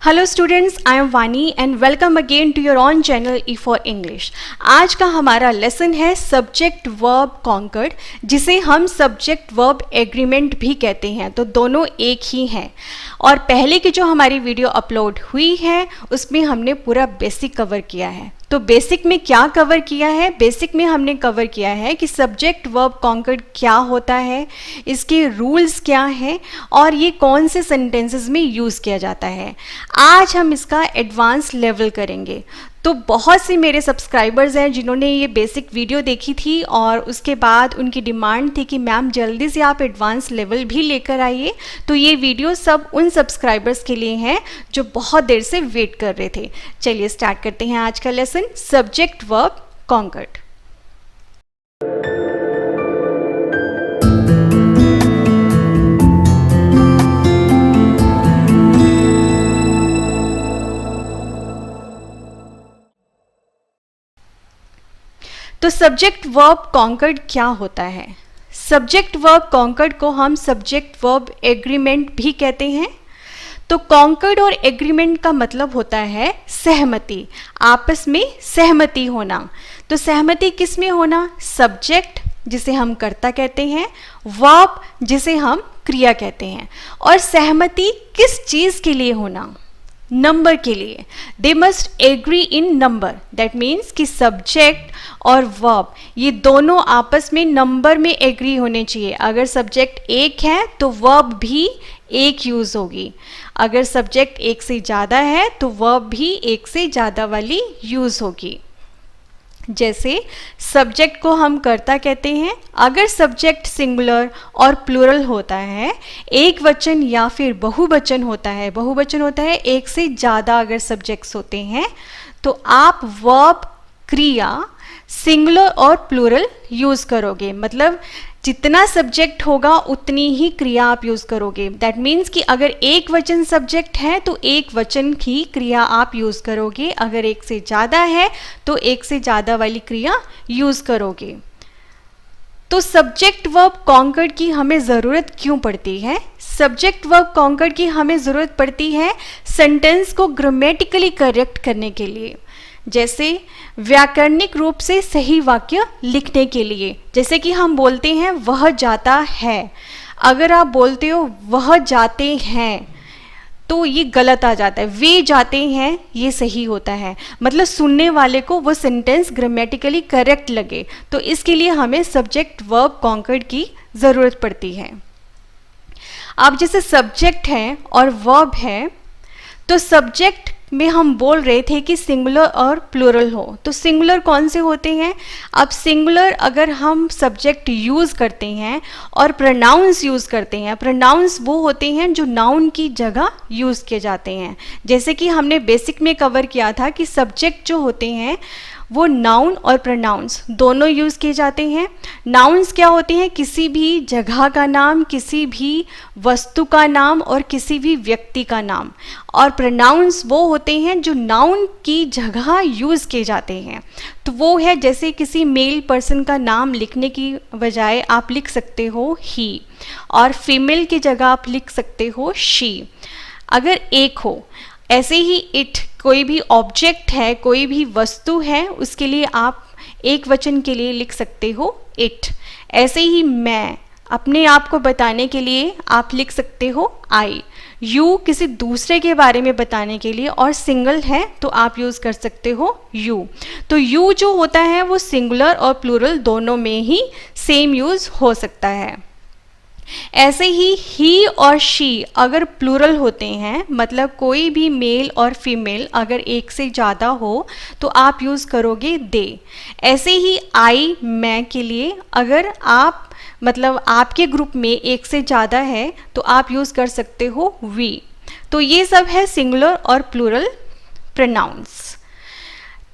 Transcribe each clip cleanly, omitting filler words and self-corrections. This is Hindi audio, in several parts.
Hello students, I am Vani and welcome again to your on channel E for English. आज का हमारा लेसन है सब्जेक्ट वर्ब कॉन्कर्ड, जिसे हम सब्जेक्ट वर्ब एग्रीमेंट भी कहते हैं। तो दोनों एक ही हैं। और पहले की जो हमारी वीडियो अपलोड हुई है उसमें हमने पूरा बेसिक कवर किया है। तो बेसिक में क्या कवर किया है? बेसिक में हमने कवर किया है कि सब्जेक्ट वर्ब कॉन्कर्ड क्या होता है, इसके रूल्स क्या हैं और ये कौन से सेंटेंसेस में यूज़ किया जाता है। आज हम इसका एडवांस लेवल करेंगे। तो बहुत से मेरे सब्सक्राइबर्स हैं जिन्होंने ये बेसिक वीडियो देखी थी और उसके बाद उनकी डिमांड थी कि मैम जल्दी से आप एडवांस लेवल भी लेकर आइए। तो ये वीडियो सब उन सब्सक्राइबर्स के लिए हैं जो बहुत देर से वेट कर रहे थे। चलिए स्टार्ट करते हैं आज का लेसन, सब्जेक्ट वर्ब कॉन्कर्ड। तो सब्जेक्ट वर्ब कॉन्कर्ड क्या होता है? सब्जेक्ट वर्ब कॉन्कर्ड को हम सब्जेक्ट वर्ब एग्रीमेंट भी कहते हैं। तो कॉन्कर्ड और एग्रीमेंट का मतलब होता है सहमति, आपस में सहमति होना। तो सहमति किस में होना? सब्जेक्ट जिसे हम कर्ता कहते हैं, वर्ब जिसे हम क्रिया कहते हैं। और सहमति किस चीज़ के लिए होना? नंबर के लिए। They must agree in number. That means कि सब्जेक्ट और वर्ब ये दोनों आपस में नंबर में एग्री होने चाहिए। अगर सब्जेक्ट एक है तो वर्ब भी एक यूज़ होगी। अगर सब्जेक्ट एक से ज़्यादा है तो वर्ब भी एक से ज़्यादा वाली यूज़ होगी। जैसे सब्जेक्ट को हम कर्ता कहते हैं। अगर सब्जेक्ट सिंगुलर और प्लूरल होता है, एक वचन या फिर बहुवचन होता है, बहुवचन होता है एक से ज़्यादा अगर सब्जेक्ट्स होते हैं, तो आप वर्ब क्रिया सिंगुलर और प्लूरल यूज़ करोगे। मतलब जितना सब्जेक्ट होगा उतनी ही क्रिया आप यूज़ करोगे। दैट मीन्स कि अगर एक वचन सब्जेक्ट है तो एक वचन की क्रिया आप यूज़ करोगे। अगर एक से ज़्यादा है तो एक से ज़्यादा वाली क्रिया यूज़ करोगे। तो सब्जेक्ट वर्ब कॉन्कर्ड की हमें ज़रूरत क्यों पड़ती है? सब्जेक्ट वर्ब कॉन्कर्ड की हमें ज़रूरत पड़ती है सेंटेंस को ग्रामेटिकली करेक्ट करने के लिए। जैसे व्याकरणिक रूप से सही वाक्य लिखने के लिए। जैसे कि हम बोलते हैं वह जाता है, अगर आप बोलते हो वह जाते हैं तो ये गलत आ जाता है। वे जाते हैं ये सही होता है। मतलब सुनने वाले को वो सेंटेंस ग्रामेटिकली करेक्ट लगे। तो इसके लिए हमें सब्जेक्ट वर्ब कॉन्कर्ड की ज़रूरत पड़ती है। अब जैसे सब्जेक्ट है और वर्ब है, तो सब्जेक्ट में हम बोल रहे थे कि सिंगुलर और प्लूरल हो। तो सिंगुलर कौन से होते हैं? अब सिंगुलर अगर हम सब्जेक्ट यूज़ करते हैं और प्रोनाउंस यूज़ करते हैं, प्रोनाउंस वो होते हैं जो नाउन की जगह यूज़ किए जाते हैं। जैसे कि हमने बेसिक में कवर किया था कि सब्जेक्ट जो होते हैं वो नाउन और प्रोनाउंस दोनों यूज़ किए जाते हैं। नाउन्स क्या होते हैं? किसी भी जगह का नाम, किसी भी वस्तु का नाम और किसी भी व्यक्ति का नाम। और प्रोनाउंस वो होते हैं जो नाउन की जगह यूज़ किए जाते हैं। तो वो है जैसे किसी मेल पर्सन का नाम लिखने की बजाय आप लिख सकते हो ही, और फीमेल की जगह आप लिख सकते हो शी, अगर एक हो। ऐसे ही इट, कोई भी ऑब्जेक्ट है, कोई भी वस्तु है, उसके लिए आप एक वचन के लिए लिख सकते हो इट। ऐसे ही मैं, अपने आप को बताने के लिए आप लिख सकते हो आई। यू किसी दूसरे के बारे में बताने के लिए और सिंगल है तो आप यूज़ कर सकते हो यू। तो यू जो होता है वो सिंगुलर और प्लूरल दोनों में ही सेम यूज़ हो सकता है। ऐसे ही और शी अगर प्लूरल होते हैं, मतलब कोई भी मेल और फीमेल अगर एक से ज़्यादा हो तो आप यूज़ करोगे दे। ऐसे ही आई, मैं के लिए अगर आप मतलब आपके ग्रुप में एक से ज़्यादा है तो आप यूज़ कर सकते हो वी। तो ये सब है सिंगुलर और प्लूरल प्रोनाउंस।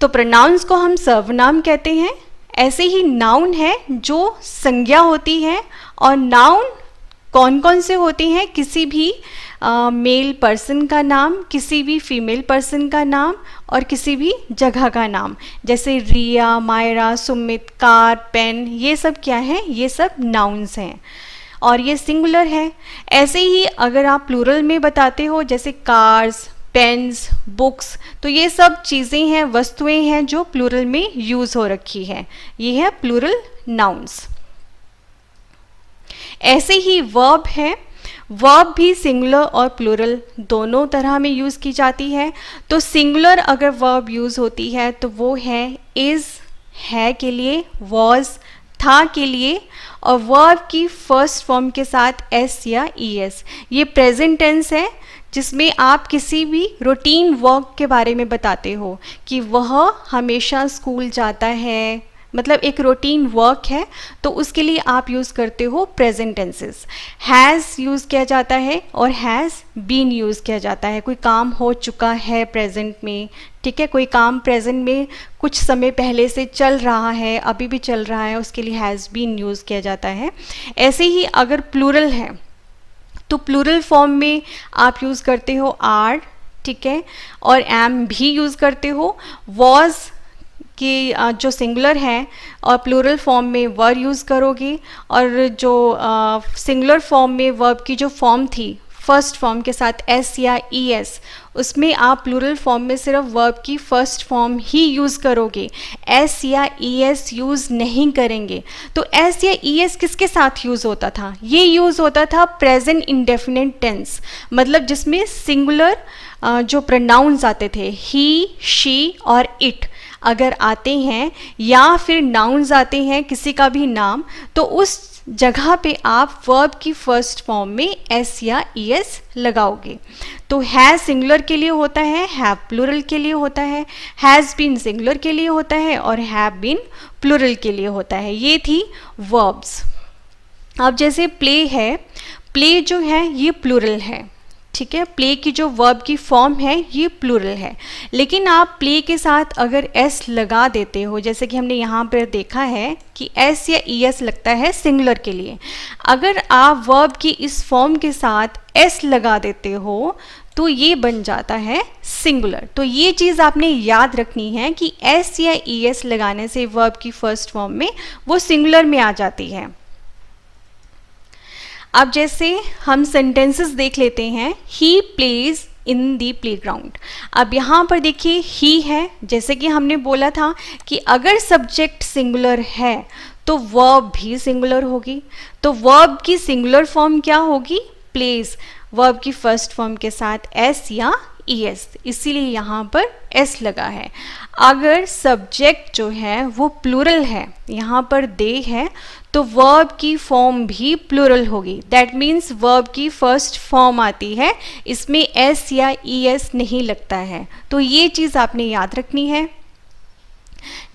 तो प्रोनाउंस को हम सर्वनाम कहते हैं। ऐसे ही नाउन है जो संज्ञा होती है। और नाउन कौन कौन से होते हैं? किसी भी मेल पर्सन का नाम, किसी भी फीमेल पर्सन का नाम और किसी भी जगह का नाम। जैसे रिया, मायरा, सुमित, कार, पेन, ये सब क्या है? ये सब नाउन्स हैं और ये सिंगुलर है। ऐसे ही अगर आप प्लूरल में बताते हो, जैसे कार्स, पेन्स, बुक्स, तो ये सब चीज़ें हैं, वस्तुएं हैं जो प्लूरल में यूज़ हो रखी है, ये है प्लूरल नाउन्स। ऐसे ही वर्ब है, वर्ब भी सिंगुलर और प्लूरल दोनों तरह में यूज़ की जाती है। तो सिंगुलर अगर वर्ब यूज़ होती है तो वो है इज़, है के लिए, वॉज, था के लिए, और वर्ब की फर्स्ट फॉर्म के साथ एस या ई एस। ये प्रेजेंट टेंस है जिसमें आप किसी भी रूटीन वर्क के बारे में बताते हो कि वह हमेशा स्कूल जाता है, मतलब एक रूटीन वर्क है, तो उसके लिए आप यूज़ करते हो प्रेजेंट टेंसेस। हैज़ यूज़ किया जाता है और हैज़ बीन यूज़ किया जाता है। कोई काम हो चुका है प्रेजेंट में, ठीक है, कोई काम प्रेजेंट में कुछ समय पहले से चल रहा है, अभी भी चल रहा है, उसके लिए हैज़ बीन यूज़ किया जाता है। ऐसे ही अगर प्लूरल है तो प्लूरल फॉर्म में आप यूज़ करते हो आर, ठीक है, और एम भी यूज़ करते हो। वॉज कि जो सिंगुलर है और प्लूरल फॉर्म में वर यूज़ करोगे, और जो सिंगुलर फॉर्म में वर्ब की जो फॉर्म थी फर्स्ट फॉर्म के साथ एस या ई एस, उसमें आप प्लूरल फॉर्म में सिर्फ वर्ब की फर्स्ट फॉर्म ही यूज़ करोगे, एस या ई एस यूज़ नहीं करेंगे। तो एस या ई एस किसके साथ यूज़ होता था? ये यूज़ होता था प्रेजेंट इंडेफिनिट टेंस, मतलब जिसमें सिंगुलर जो प्रोनाउंस आते थे ही, शी और इट अगर आते हैं, या फिर नाउन्स आते हैं किसी का भी नाम, तो उस जगह पे आप वर्ब की फर्स्ट फॉर्म में एस या ई एस लगाओगे। तो हैज़ सिंगुलर के लिए होता है, हैव प्लूरल के लिए होता है, हैज़ बीन सिंगुलर के लिए होता है, और हैव बीन प्लूरल के लिए होता है। ये थी वर्ब्स। अब जैसे प्ले है, प्ले जो है ये प्लूरल है, ठीक है, प्ले की जो वर्ब की फॉर्म है ये प्लूरल है, लेकिन आप प्ले के साथ अगर एस लगा देते हो, जैसे कि हमने यहाँ पर देखा है कि एस या ई एस लगता है सिंगुलर के लिए, अगर आप वर्ब की इस फॉर्म के साथ एस लगा देते हो तो ये बन जाता है सिंगुलर। तो ये चीज़ आपने याद रखनी है कि एस या ई एस लगाने से वर्ब की फर्स्ट फॉर्म में वो सिंगुलर में आ जाती है। अब जैसे हम सेंटेंसेस देख लेते हैं, ही प्लेज इन दी प्लेग्राउंड। अब यहाँ पर देखिए ही है, जैसे कि हमने बोला था कि अगर सब्जेक्ट सिंगुलर है तो वर्ब भी सिंगुलर होगी। तो वर्ब की सिंगुलर फॉर्म क्या होगी? प्लेज, वर्ब की फर्स्ट फॉर्म के साथ एस या ई एस, इसीलिए यहाँ पर एस लगा है। अगर सब्जेक्ट जो है वो प्लूरल है, यहाँ पर दे है, तो वर्ब की फॉर्म भी प्लूरल होगी। दैट मीन्स वर्ब की फर्स्ट फॉर्म आती है, इसमें एस या ई एस नहीं लगता है। तो ये चीज़ आपने याद रखनी है।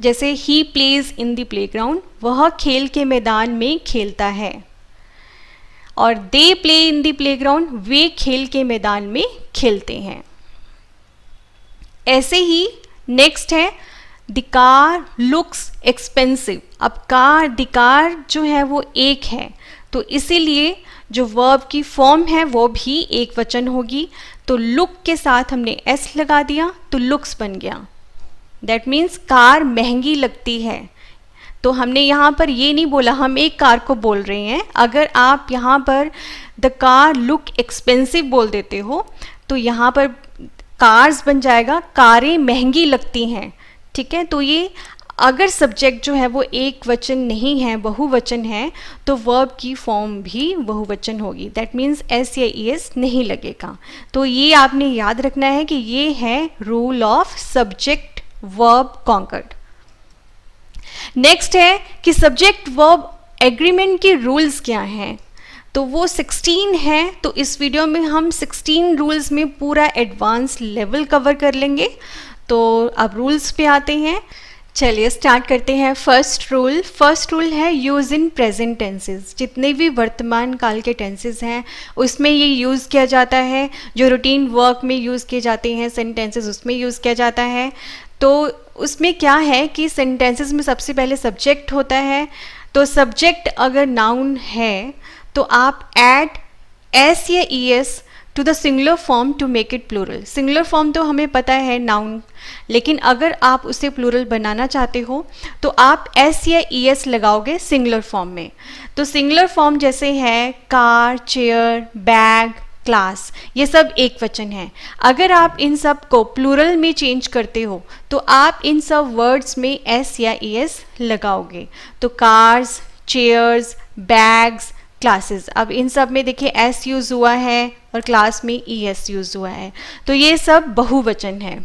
जैसे ही प्लेज इन द प्लेग्राउंड, वह खेल के मैदान में खेलता है, और they play in the playground, वे खेल के मैदान में खेलते हैं। ऐसे ही नेक्स्ट है द कार लुक्स एक्सपेंसिव। अब कार, द कार जो है वो एक है, तो इसीलिए जो वर्ब की फॉर्म है वो भी एक वचन होगी। तो लुक के साथ हमने एस लगा दिया तो लुक्स बन गया। दैट मीन्स कार महंगी लगती है। तो हमने यहाँ पर ये नहीं बोला हम एक कार को बोल रहे हैं। अगर आप यहाँ पर द कार लुक एक्सपेंसिव बोल देते हो तो यहाँ पर कार्स बन जाएगा, कारें महंगी लगती हैं, ठीक है। तो ये अगर सब्जेक्ट जो है वो एक वचन नहीं है, बहुवचन है, तो वर्ब की फॉर्म भी बहुवचन होगी। दैट मीन्स एस या ई एस नहीं लगेगा। तो ये आपने याद रखना है कि ये है rule of subject verb concord. Next है कि सब्जेक्ट वर्ब एग्रीमेंट के रूल्स क्या हैं। तो वो 16 है। तो इस वीडियो में हम 16 रूल्स में पूरा एडवांस लेवल कवर कर लेंगे। तो अब रूल्स पे आते हैं। चलिए स्टार्ट करते हैं। फर्स्ट रूल है यूज़ इन प्रेजेंट टेंसेस। जितने भी वर्तमान काल के टेंसेस हैं उसमें ये यूज़ किया जाता है। जो रूटीन वर्क में यूज़ किए जाते हैं सेंटेंसेस, उसमें यूज़ किया जाता है। तो उसमें क्या है कि सेंटेंसेस में सबसे पहले सब्जेक्ट होता है। तो सब्जेक्ट अगर नाउन है तो आप ऐड एस या E S to the singular form to make it plural. Singular form तो हमें पता है नाउन, लेकिन अगर आप उसे प्लूरल बनाना चाहते हो तो आप एस या ई एस लगाओगे सिंगुलर फॉर्म में। तो सिंगुलर फॉर्म जैसे है कार, चेयर, बैग, क्लास, ये सब एक वचन है। अगर आप इन सब को प्लूरल में चेंज करते हो तो आप इन सब वर्ड्स में एस या ईएस लगाओगे। तो कार्स, चेयर्स, बैग्स, क्लासेस, अब इन सब में देखिए एस यूज़ हुआ है और क्लास में ईएस यूज़ हुआ है, तो ये सब बहुवचन है।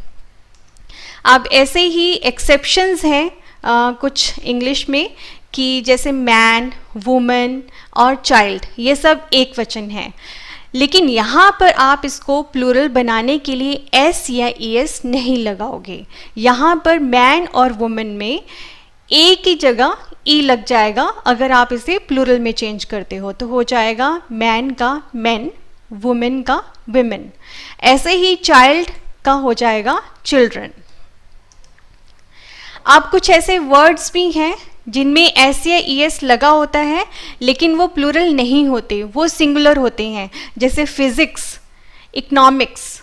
अब ऐसे ही एक्सेप्शंस हैं कुछ इंग्लिश में कि जैसे मैन, वुमन और चाइल्ड, ये सब एक वचन है। लेकिन यहाँ पर आप इसको प्लूरल बनाने के लिए एस या ईएस नहीं लगाओगे। यहाँ पर मैन और वुमन में ए की जगह ई लग जाएगा। अगर आप इसे प्लूरल में चेंज करते हो तो हो जाएगा मैन का मैन, वुमेन का विमेन। ऐसे ही चाइल्ड का हो जाएगा चिल्ड्रन। अब कुछ ऐसे वर्ड्स भी हैं जिनमें एस या ईएस लगा होता है लेकिन वो प्लूरल नहीं होते, वो सिंगुलर होते हैं। जैसे physics, economics,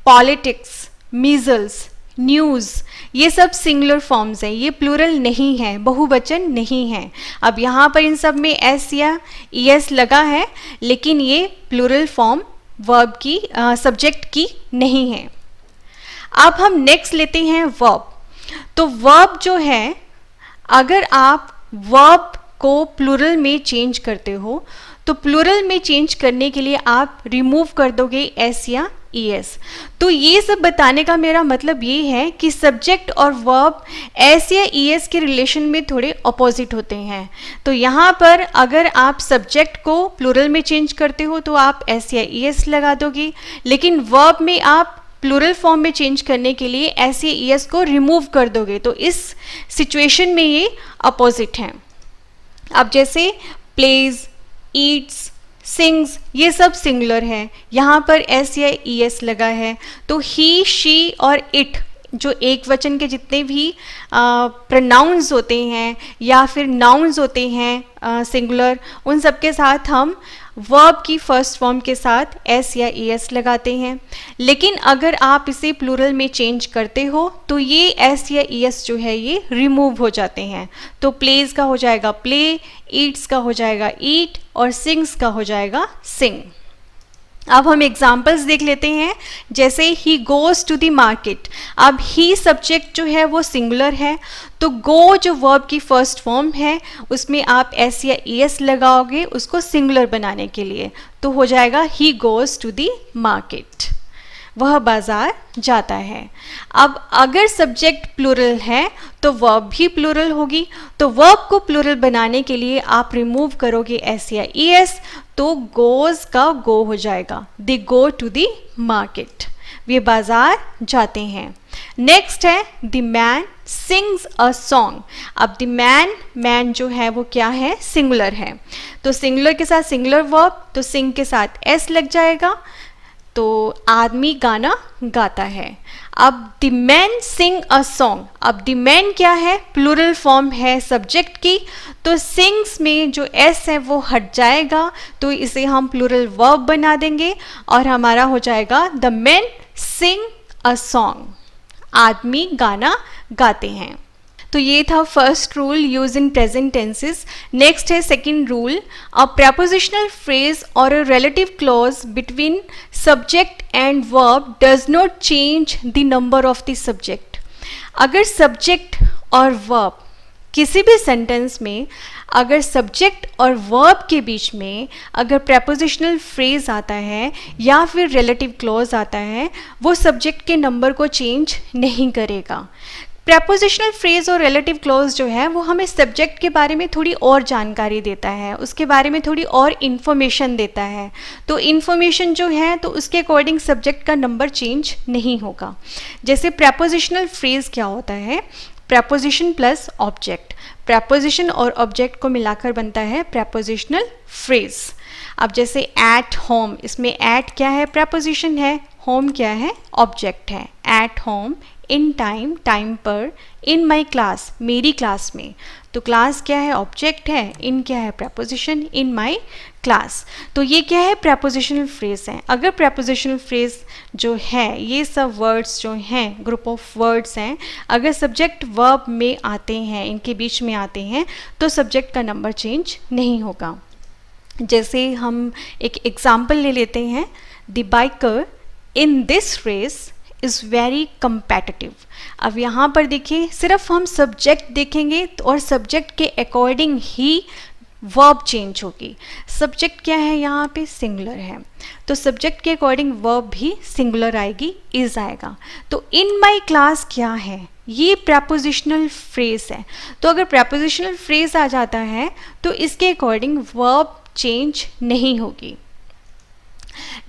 politics, measles, news, ये सब सिंगुलर फॉर्म्स हैं, ये प्लूरल नहीं है, बहुवचन नहीं है। अब यहाँ पर इन सब में एस या ईएस लगा है लेकिन ये प्लूरल फॉर्म वर्ब की सब्जेक्ट की नहीं है। अब हम नेक्स्ट लेते हैं वर्ब। तो वर्ब जो है, अगर आप वर्ब को प्लूरल में चेंज करते हो तो प्लूरल में चेंज करने के लिए आप रिमूव कर दोगे एस या ईएस। तो ये सब बताने का मेरा मतलब ये है कि सब्जेक्ट और वर्ब एस या ईएस के रिलेशन में थोड़े अपोजिट होते हैं। तो यहाँ पर अगर आप सब्जेक्ट को प्लूरल में चेंज करते हो तो आप एस या ईएस लगा दोगे, लेकिन वर्ब में आप प्लूरल फॉर्म में चेंज करने के लिए एस या ईएस को रिमूव कर दोगे। तो इस सिचुएशन में ये अपोजिट हैं। अब जैसे प्लेज, ईट्स, सिंग्स, ये सब सिंगुलर है, यहाँ पर एस या ईएस लगा है। तो ही, शी और इट जो एक वचन के जितने भी प्रोनाउंस होते हैं या फिर नाउन्स होते हैं सिंगुलर, उन सब के साथ हम वर्ब की फर्स्ट फॉर्म के साथ एस या ईएस लगाते हैं। लेकिन अगर आप इसे प्लूरल में चेंज करते हो तो ये एस या ईएस जो है ये रिमूव हो जाते हैं। तो प्लेज का हो जाएगा प्ले, ईट्स का हो जाएगा ईट और सिंग्स का हो जाएगा सिंग। अब हम एग्जाम्पल्स देख लेते हैं। जैसे he goes to the market, अब ही सब्जेक्ट जो है वो सिंगुलर है, तो गो जो वर्ब की फर्स्ट फॉर्म है उसमें आप एस या ईएस लगाओगे उसको सिंगुलर बनाने के लिए, तो हो जाएगा he goes to the market, वह बाजार जाता है। अब अगर सब्जेक्ट प्लूरल है तो वर्ब भी प्लूरल होगी, तो वर्ब को प्लूरल बनाने के लिए आप रिमूव करोगे एस या ईएस, तो गोज़ का गो हो जाएगा, दे गो टू द मार्केट, वे बाजार जाते हैं। नेक्स्ट है the man sings a song. अब द मैन जो है वो क्या है, सिंगुलर है, तो सिंगुलर के साथ सिंगुलर वर्ब, तो सिंग के साथ एस लग जाएगा, तो आदमी गाना गाता है। अब the man sing a song, अब द मैन क्या है, प्लूरल फॉर्म है सब्जेक्ट की, तो सिंग्स में जो एस है वो हट जाएगा, तो इसे हम प्लूरल वर्ब बना देंगे और हमारा हो जाएगा the man sing a song, आदमी गाना गाते हैं। तो ये था first rule, use in present tenses. Next है second rule, a prepositional phrase or a relative clause between subject and verb does not change the number of the subject। अगर सब्जेक्ट और वर्ब किसी भी सेंटेंस में अगर सब्जेक्ट और वर्ब के बीच में अगर prepositional phrase आता है या फिर relative clause आता है, वो सब्जेक्ट के नंबर को चेंज नहीं करेगा। प्रेपोजिशनल फ्रेज और रिलेटिव क्लॉज जो है वो हमें सब्जेक्ट के बारे में थोड़ी और जानकारी देता है, उसके बारे में थोड़ी और इन्फॉर्मेशन देता है, तो इन्फॉर्मेशन जो है तो उसके अकॉर्डिंग सब्जेक्ट का नंबर चेंज नहीं होगा। जैसे प्रेपोजिशनल फ्रेज क्या होता है, प्रेपोजिशन प्लस ऑब्जेक्ट, प्रेपोजिशन और ऑब्जेक्ट को मिलाकर बनता है प्रेपोजिशनल फ्रेज। अब जैसे एट होम, इसमें एट क्या है, प्रेपोजिशन है, होम क्या है, ऑब्जेक्ट है। At home, in time, time पर, इन माई क्लास, मेरी क्लास में, तो क्लास क्या है, ऑब्जेक्ट है, इन क्या है, प्रेपोजिशन, इन माई क्लास। तो ये क्या है, प्रेपोजिशनल फ्रेज है। अगर प्रेपोजिशनल फ्रेज जो है, ये सब वर्ड्स जो हैं, ग्रुप ऑफ वर्ड्स हैं, अगर सब्जेक्ट वर्ब में आते हैं, इनके बीच में आते हैं, तो सब्जेक्ट का नंबर चेंज नहीं होगा। जैसे हम एक एग्जाम्पल ले लेते हैं, the biker in this race is very competitive. अब यहाँ पर देखिए, सिर्फ हम सब्जेक्ट देखेंगे और सब्जेक्ट के अकॉर्डिंग ही वर्ब चेंज होगी। सब्जेक्ट क्या है यहाँ पे? सिंगुलर है, तो सब्जेक्ट के अकॉर्डिंग वर्ब भी सिंगुलर आएगी, इज आएगा। तो इन माई क्लास क्या है? ये प्रपोजिशनल फ्रेज है। तो अगर प्रपोजिशनल फ्रेज आ जाता है तो इसके अकॉर्डिंग वर्ब चेंज नहीं होगी।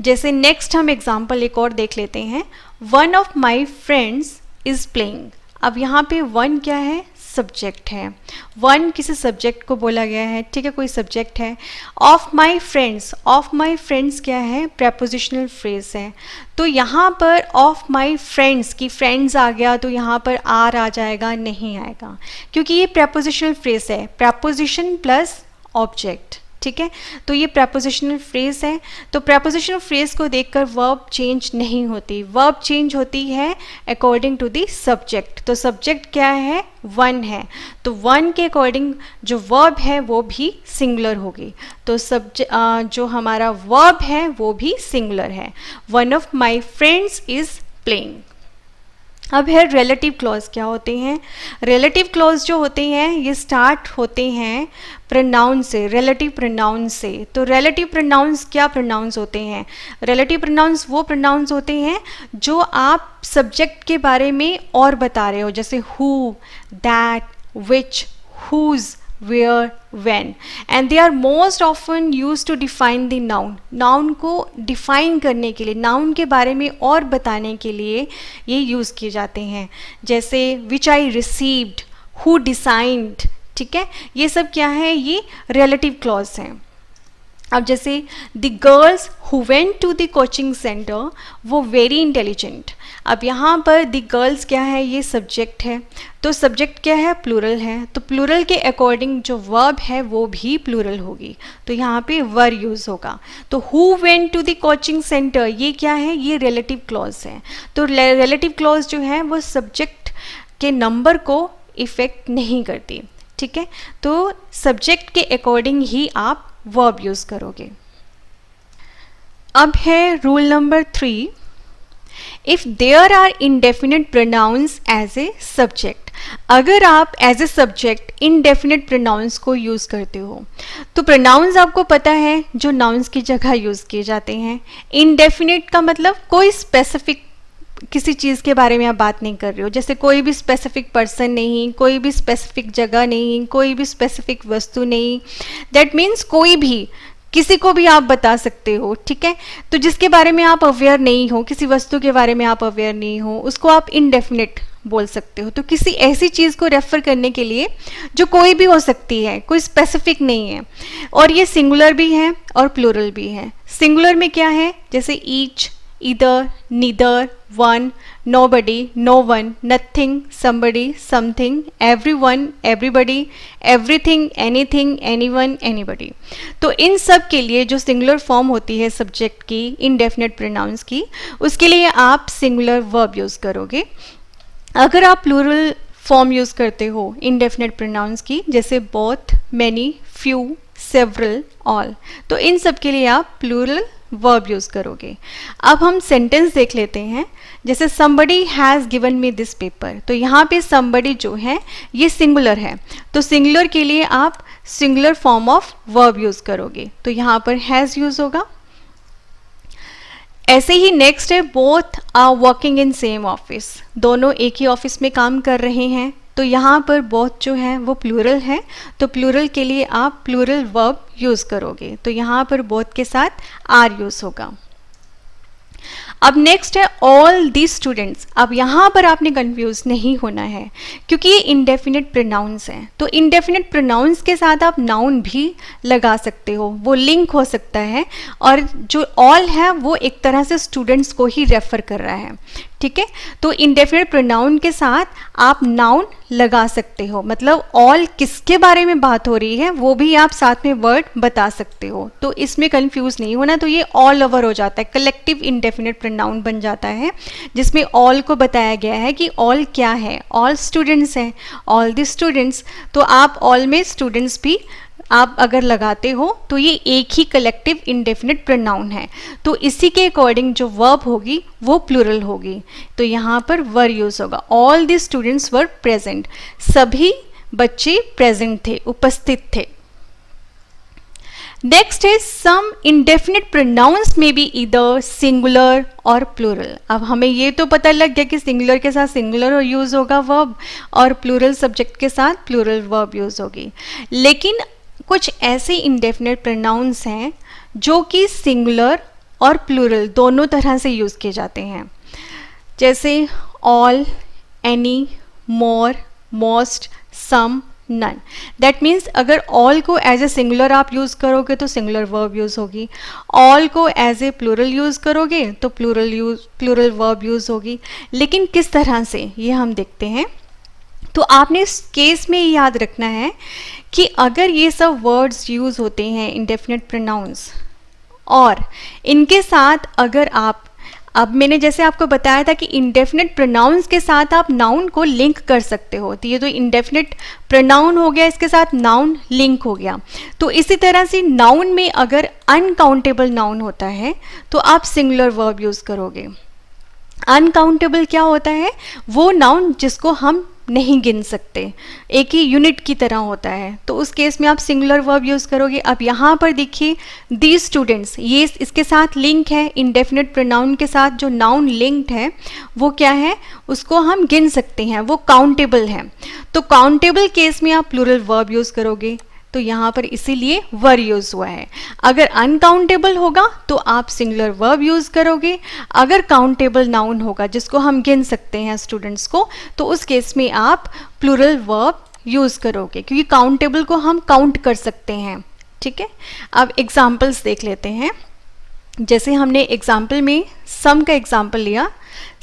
जैसे नेक्स्ट हम एग्जाम्पल एक और देख लेते हैं, one of my friends is playing. अब यहाँ पे वन क्या है? सब्जेक्ट है। वन किसी सब्जेक्ट को बोला गया है, ठीक है, कोई सब्जेक्ट है। ऑफ माई फ्रेंड्स क्या है? प्रपोजिशनल फ्रेज है। तो यहाँ पर ऑफ माई फ्रेंड्स की फ्रेंड्स आ गया तो यहाँ पर आर आ जाएगा? नहीं आएगा, क्योंकि ये प्रपोजिशनल फ्रेज है, प्रपोजिशन प्लस ऑब्जेक्ट, ठीक है। तो ये प्रपोजिशनल फ्रेज है, तो प्रपोजिशनल फ्रेज को देखकर वर्ब चेंज नहीं होती, वर्ब चेंज होती है अकॉर्डिंग टू द सब्जेक्ट। तो सब्जेक्ट क्या है? वन है, तो वन के अकॉर्डिंग जो वर्ब है वो भी सिंगुलर होगी। तो जो हमारा वर्ब है वो भी सिंगुलर है। One of my friends is playing. अब है रिलेटिव क्लॉज क्या होते हैं? रिलेटिव क्लॉज जो होते हैं ये स्टार्ट होते हैं प्रोनाउन से, रिलेटिव प्रोनाउन से। तो रिलेटिव प्रोनाउंस क्या प्रोनाउंस होते हैं? रिलेटिव प्रोनाउंस वो प्रोनाउंस होते हैं जो आप सब्जेक्ट के बारे में और बता रहे हो, जैसे who, that, which, whose, where, when, and they are most often used to define the noun. Noun को डिफाइन करने के लिए, नाउन के बारे में और बताने के लिए ये यूज़ किए जाते हैं। जैसे विच आई रिसीव्ड, हु डिसाइंड, ठीक है, ये सब क्या है? ये रिलेटिव क्लॉज हैं। अब जैसे the girls who went to the coaching centre वो वेरी इंटेलिजेंट। अब यहाँ पर द गर्ल्स क्या है? ये सब्जेक्ट है, तो सब्जेक्ट क्या है? प्लूरल है, तो प्लूरल के अकॉर्डिंग जो वर्ब है वो भी प्लूरल होगी, तो यहाँ पे वर यूज़ होगा। तो who went to the coaching centre ये क्या है? ये रिलेटिव क्लॉज है। तो रिलेटिव क्लॉज जो है वो सब्जेक्ट के नंबर को इफ़ेक्ट नहीं करती, ठीक है। तो सब्जेक्ट के अकॉर्डिंग ही आप वर्ब यूज़ करोगे। अब है rule number 3, if there are indefinite pronouns as a subject. अगर आप as a subject indefinite pronouns को यूज़ करते हो, तो प्रोनाउंस आपको पता है जो नाउन्स की जगह यूज़ किए जाते हैं। इनडेफिनिट का मतलब कोई स्पेसिफिक किसी चीज़ के बारे में आप बात नहीं कर रहे हो, जैसे कोई भी स्पेसिफिक पर्सन नहीं, कोई भी स्पेसिफिक जगह नहीं, कोई भी स्पेसिफिक वस्तु नहीं। दैट मीन्स कोई भी, किसी को भी आप बता सकते हो, ठीक है। तो जिसके बारे में आप अवेयर नहीं हो, किसी वस्तु के बारे में आप अवेयर नहीं हो, उसको आप इनडेफिनिट बोल सकते हो। तो किसी ऐसी चीज़ को रेफर करने के लिए जो कोई भी हो सकती है, कोई स्पेसिफिक नहीं है, और ये सिंगुलर भी है और प्लूरल भी है। सिंगुलर में क्या है? जैसे each, either, neither, one, nobody, no one, nothing, somebody, something, everyone, everybody, everything, anything, anyone, anybody। तो इन सब के लिए जो सिंगुलर फॉर्म होती है सब्जेक्ट की, इनडेफिनिट प्रोनाउंस की, उसके लिए आप सिंगुलर वर्ब यूज़ करोगे। अगर आप प्लूरल फॉर्म यूज़ करते हो इनडेफिनिट प्रोनाउंस की, जैसे both, many, few, several, all, तो इन सब के लिए आप प्लूरल वर्ब यूज़ करोगे। अब हम सेंटेंस देख लेते हैं, जैसे somebody has given me this paper। तो यहाँ पे somebody जो है ये सिंगुलर है, तो सिंगुलर के लिए आप singular form of verb use करोगे, तो यहाँ पर has यूज़ होगा। ऐसे ही नेक्स्ट है both are working in same office, दोनों एक ही ऑफिस में काम कर रहे हैं, तो यहाँ पर बोथ जो है वो प्लूरल है, तो प्लूरल के लिए आप प्लूरल वर्ब यूज़ करोगे, तो यहाँ पर बोथ के साथ आर यूज़ होगा। अब नेक्स्ट है ऑल दी स्टूडेंट्स। अब यहाँ पर आपने कंफ्यूज नहीं होना है, क्योंकि ये इंडेफिनिट प्रोनाउंस हैं, तो इंडेफिनिट प्रोनाउंस के साथ आप नाउन भी लगा सकते हो, वो लिंक हो सकता है, और जो ऑल है वो एक तरह से स्टूडेंट्स को ही रेफर कर रहा है, ठीक है। तो इंडेफिनिट प्रोनाउन के साथ आप नाउन लगा सकते हो, मतलब ऑल किसके बारे में बात हो रही है वो भी आप साथ में वर्ड बता सकते हो, तो इसमें कंफ्यूज नहीं होना। तो ये ऑल ओवर हो जाता है, कलेक्टिव इंडेफिनिट प्रोनाउन बन जाता है, जिसमें ऑल को बताया गया है कि ऑल क्या है, ऑल स्टूडेंट्स हैं, ऑल द स्टूडेंट्स, तो आप ऑल में स्टूडेंट्स भी आप अगर लगाते हो तो ये एक ही कलेक्टिव इंडेफिनिट प्रोनाउन है, तो इसी के अकॉर्डिंग जो वर्ब होगी वो प्लूरल होगी। तो यहाँ पर वर यूज होगा। All the students were present, सभी बच्चे प्रेजेंट थे, उपस्थित थे। नेक्स्ट है सम इंडेफिनिट प्रोनाउंस में बी ईदर सिंगुलर और प्लूरल। अब हमें ये तो पता लग गया कि सिंगुलर के साथ सिंगुलर यूज होगा वर्ब और प्लूरल सब्जेक्ट के साथ प्लूरल वर्ब यूज होगी। लेकिन कुछ ऐसे इंडेफिनिट प्रोनाउंस हैं जो कि सिंगुलर और प्लूरल दोनों तरह से यूज किए जाते हैं, जैसे all, any, more, most, some, none. That means अगर ऑल को एज ए सिंगुलर आप यूज़ करोगे तो सिंगुलर वर्ब यूज़ होगी, ऑल को एज ए प्लूरल यूज़ करोगे तो प्लूरल वर्ब यूज़ होगी। लेकिन किस तरह से ये हम देखते हैं। तो आपने इस केस में याद रखना है कि अगर ये सब वर्ड्स यूज़ होते हैं इंडेफिनिट प्रोनाउंस और इनके साथ अगर आप, अब मैंने जैसे आपको बताया था कि इंडेफिनिट प्रोनाउंस के साथ आप नाउन को लिंक कर सकते हो, तो ये तो इंडेफिनिट प्रोनाउन हो गया, इसके साथ नाउन लिंक हो गया। तो इसी तरह से नाउन में अगर अनकाउंटेबल नाउन होता है तो आप सिंगुलर वर्ब यूज़ करोगे। अनकाउंटेबल क्या होता है? वो नाउन जिसको हम नहीं गिन सकते, एक ही यूनिट की तरह होता है, तो उस केस में आप सिंगुलर वर्ब यूज़ करोगे। अब यहाँ पर देखिए दी स्टूडेंट्स, ये इसके साथ लिंक है, इंडेफिनिट प्रोनाउन के साथ जो नाउन लिंक्ड है वो क्या है, उसको हम गिन सकते हैं, वो काउंटेबल है। तो काउंटेबल केस में आप प्लूरल वर्ब यूज़ करोगे, तो यहाँ पर इसीलिए वर यूज़ हुआ है। अगर अनकाउंटेबल होगा तो आप सिंगुलर वर्ब यूज़ करोगे, अगर काउंटेबल नाउन होगा जिसको हम गिन सकते हैं स्टूडेंट्स को, तो उस केस में आप प्लूरल वर्ब यूज़ करोगे, क्योंकि काउंटेबल को हम काउंट कर सकते हैं। ठीक है, अब एग्जाम्पल्स देख लेते हैं। जैसे हमने एग्जाम्पल में सम का एग्जाम्पल लिया,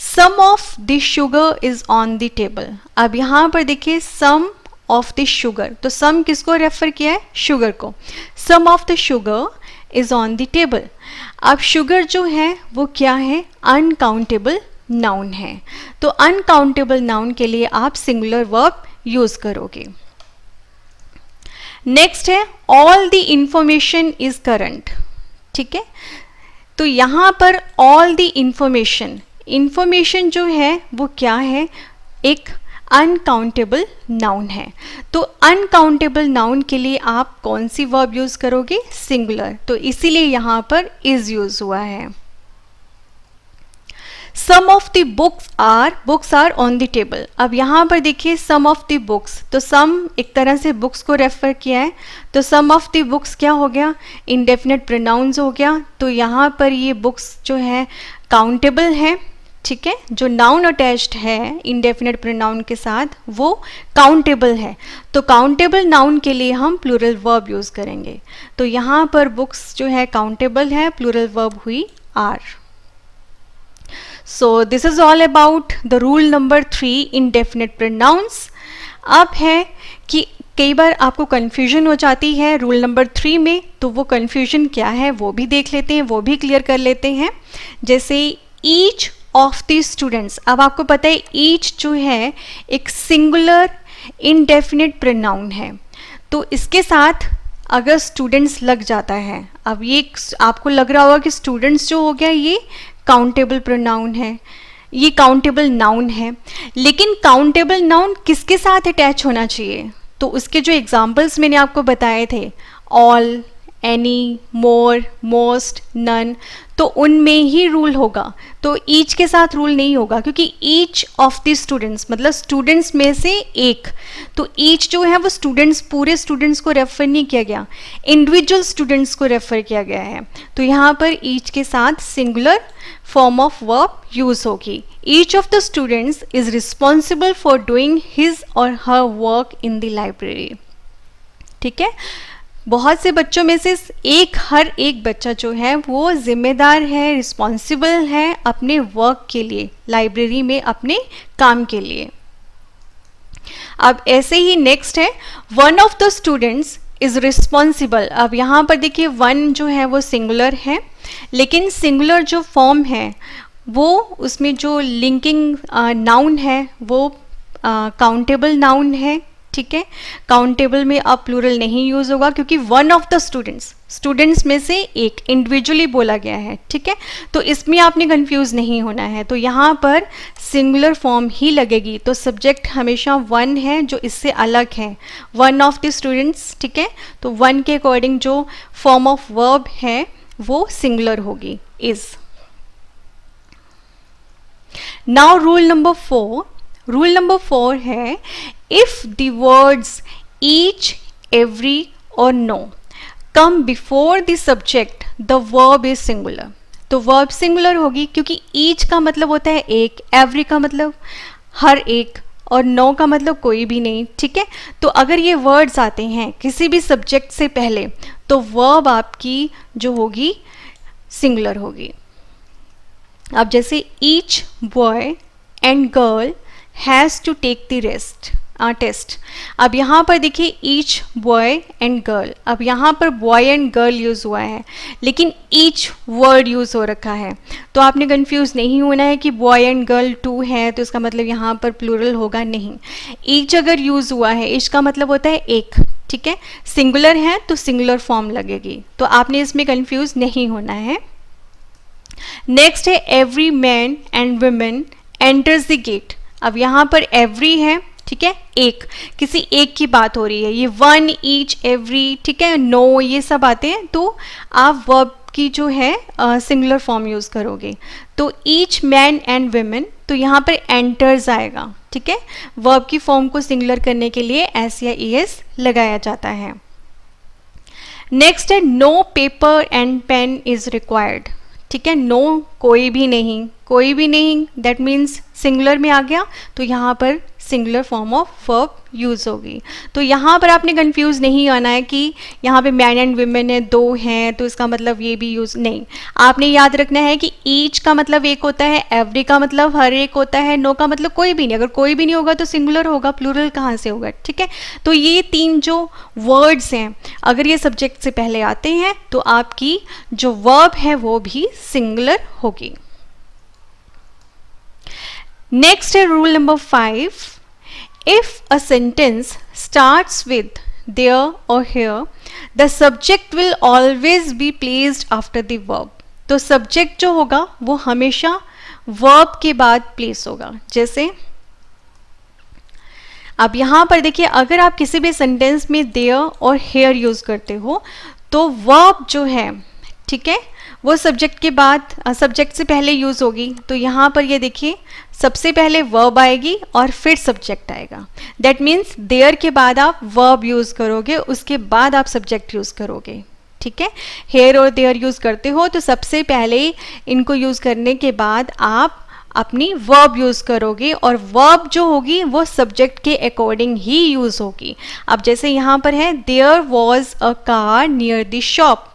some of the sugar is on the table. अब यहाँ पर देखिए सम ऑफ द शुगर, तो सम किसको रेफर किया है? शुगर को। Some of the sugar is on the table. अब शुगर जो है वो क्या है? अनकाउंटेबल नाउन है, तो अनकाउंटेबल नाउन के लिए आप सिंगुलर वर्ब यूज करोगे। नेक्स्ट है all the information is current. ठीक है, तो यहाँ पर ऑल द इंफॉर्मेशन, इंफॉर्मेशन जो है वो क्या है? एक अनकाउंटेबल नाउन है, तो अनकाउंटेबल नाउन के लिए आप कौन सी वर्ब यूज करोगे? सिंगुलर, तो इसीलिए यहां पर इज यूज हुआ है। Some of the books are on the table. अब यहां पर देखिए सम ऑफ द बुक्स, तो सम एक तरह से बुक्स को रेफर किया है, तो सम ऑफ द बुक्स क्या हो गया? इंडेफिनिट प्रोनाउंस हो गया, तो यहां पर ये बुक्स जो है काउंटेबल है। ठीक है, जो नाउन अटैच्ड है इंडेफिनिट प्रोनाउन के साथ वो काउंटेबल है, तो काउंटेबल नाउन के लिए हम प्लूरल वर्ब यूज करेंगे। तो यहाँ पर बुक्स जो है काउंटेबल है, प्लूरल वर्ब हुई are. So this is all about the rule number 3 indefinite pronouns. अब है कि कई बार आपको कन्फ्यूजन हो जाती है रूल नंबर 3 में, तो वो कन्फ्यूजन क्या है वो भी देख लेते हैं, वो भी क्लियर कर लेते हैं। जैसे ईच ऑफ द स्टूडेंट्स, अब आपको पता है ईच जो है एक सिंगुलर इनडेफिनिट प्रोनाउन है, तो इसके साथ अगर स्टूडेंट्स लग जाता है, अब ये आपको लग रहा होगा कि स्टूडेंट्स जो हो गया ये काउंटेबल प्रोनाउन है, ये काउंटेबल नाउन है, लेकिन काउंटेबल नाउन किसके साथ अटैच होना चाहिए? तो उसके जो एग्जाम्पल्स मैंने आपको बताए थे, all, any, more, most, none, तो उनमें ही रूल होगा, तो ईच के साथ रूल नहीं होगा, क्योंकि ईच ऑफ द स्टूडेंट्स मतलब स्टूडेंट्स में से एक, तो ईच जो है वो स्टूडेंट्स, पूरे स्टूडेंट्स को रेफर नहीं किया गया, इंडिविजुअल स्टूडेंट्स को रेफर किया गया है, तो यहाँ पर ईच के साथ singular form of verb use होगी। Each of the students is responsible for doing his or her work in the library. ठीक है, बहुत से बच्चों में से हर एक बच्चा जो है वो जिम्मेदार है, रिस्पॉन्सिबल है अपने वर्क के लिए, लाइब्रेरी में अपने काम के लिए। अब ऐसे ही नेक्स्ट है one of the students is responsible. अब यहाँ पर देखिए वन जो है वो सिंगुलर है, लेकिन सिंगुलर जो फॉर्म है वो उसमें जो लिंकिंग नाउन है वो काउंटेबल नाउन है। ठीक है। काउंटेबल में अब प्लूरल नहीं यूज होगा क्योंकि वन ऑफ द स्टूडेंट्स में से एक इंडिविजुअली बोला गया है, ठीक है। तो इसमें आपने कंफ्यूज नहीं होना है, तो यहाँ पर सिंगुलर फॉर्म ही लगेगी। तो सब्जेक्ट हमेशा वन है, जो इससे अलग है, वन ऑफ द स्टूडेंट्स, ठीक है। तो वन के अकॉर्डिंग जो फॉर्म ऑफ वर्ब है वो सिंगुलर होगी, इज। नाउ रूल नंबर 4 है, if the words each, every or no come before the subject the verb is singular. तो वर्ब सिंगुलर होगी क्योंकि ईच का मतलब होता है एक, एवरी का मतलब हर एक, और नो का मतलब कोई भी नहीं, ठीक है। तो अगर ये वर्ड्स आते हैं किसी भी सब्जेक्ट से पहले तो वर्ब आपकी जो होगी सिंगुलर होगी। अब जैसे each boy and girl has to take the test. अब यहाँ पर देखिए ईच बॉय एंड गर्ल, अब यहाँ पर बॉय एंड गर्ल यूज़ हुआ है लेकिन ईच वर्ड यूज़ हो रखा है, तो आपने कंफ्यूज नहीं होना है कि बॉय एंड गर्ल 2 है तो इसका मतलब यहाँ पर प्लूरल होगा, नहीं। ईच अगर यूज़ हुआ है, ईच का मतलब होता है एक, ठीक है। सिंगुलर है तो सिंगुलर फॉर्म लगेगी, तो आपने इसमें कंफ्यूज नहीं होना है। नेक्स्ट है every man and women enters the gate. अब यहाँ पर एवरी है, ठीक है, एक, किसी एक की बात हो रही है, ये वन, ईच, एवरी, ठीक है, नो, ये सब आते हैं, तो आप वर्ब की जो है सिंगुलर फॉर्म यूज करोगे। तो ईच मैन एंड वुमेन, तो यहाँ पर एंटर्स आएगा, ठीक है। वर्ब की फॉर्म को सिंगुलर करने के लिए एस या ईएस लगाया जाता है। नेक्स्ट है no paper and pen is required, ठीक है। नो कोई भी नहीं, दैट मीन्स सिंगुलर में आ गया, तो यहाँ पर singular form of verb use होगी। तो यहाँ पर आपने कंफ्यूज नहीं आना है कि यहाँ पे मैन एंड वुमेन है, 2 हैं, तो इसका मतलब ये भी यूज नहीं। आपने याद रखना है कि ईच का मतलब एक होता है, एवरी का मतलब हर एक होता है, नो का मतलब कोई भी नहीं। अगर कोई भी नहीं होगा तो सिंगुलर होगा, प्लूरल कहाँ से होगा, ठीक है। तो ये 3 जो वर्ड्स हैं अगर ये सब्जेक्ट से पहले आते हैं तो आपकी जो वर्ब है वो भी सिंगुलर होगी। नेक्स्ट है rule number 5, if a sentence starts with there or here, the subject will always be placed after the verb। तो subject जो होगा वो हमेशा verb के बाद place होगा। जैसे अब यहाँ पर देखिए, अगर आप किसी भी सेंटेंस में there और here यूज करते हो तो verb जो है, ठीक है, वो सब्जेक्ट के बाद, सब्जेक्ट से पहले यूज होगी। तो यहाँ पर ये देखिए, सबसे पहले वर्ब आएगी और फिर सब्जेक्ट आएगा। दैट मीन्स देयर के बाद आप वर्ब यूज करोगे, उसके बाद आप सब्जेक्ट यूज करोगे, ठीक है। हेयर और देयर यूज करते हो तो सबसे पहले इनको यूज करने के बाद आप अपनी वर्ब यूज करोगे, और वर्ब जो होगी वो सब्जेक्ट के अकॉर्डिंग ही यूज होगी। अब जैसे यहाँ पर है there was a car near the shop.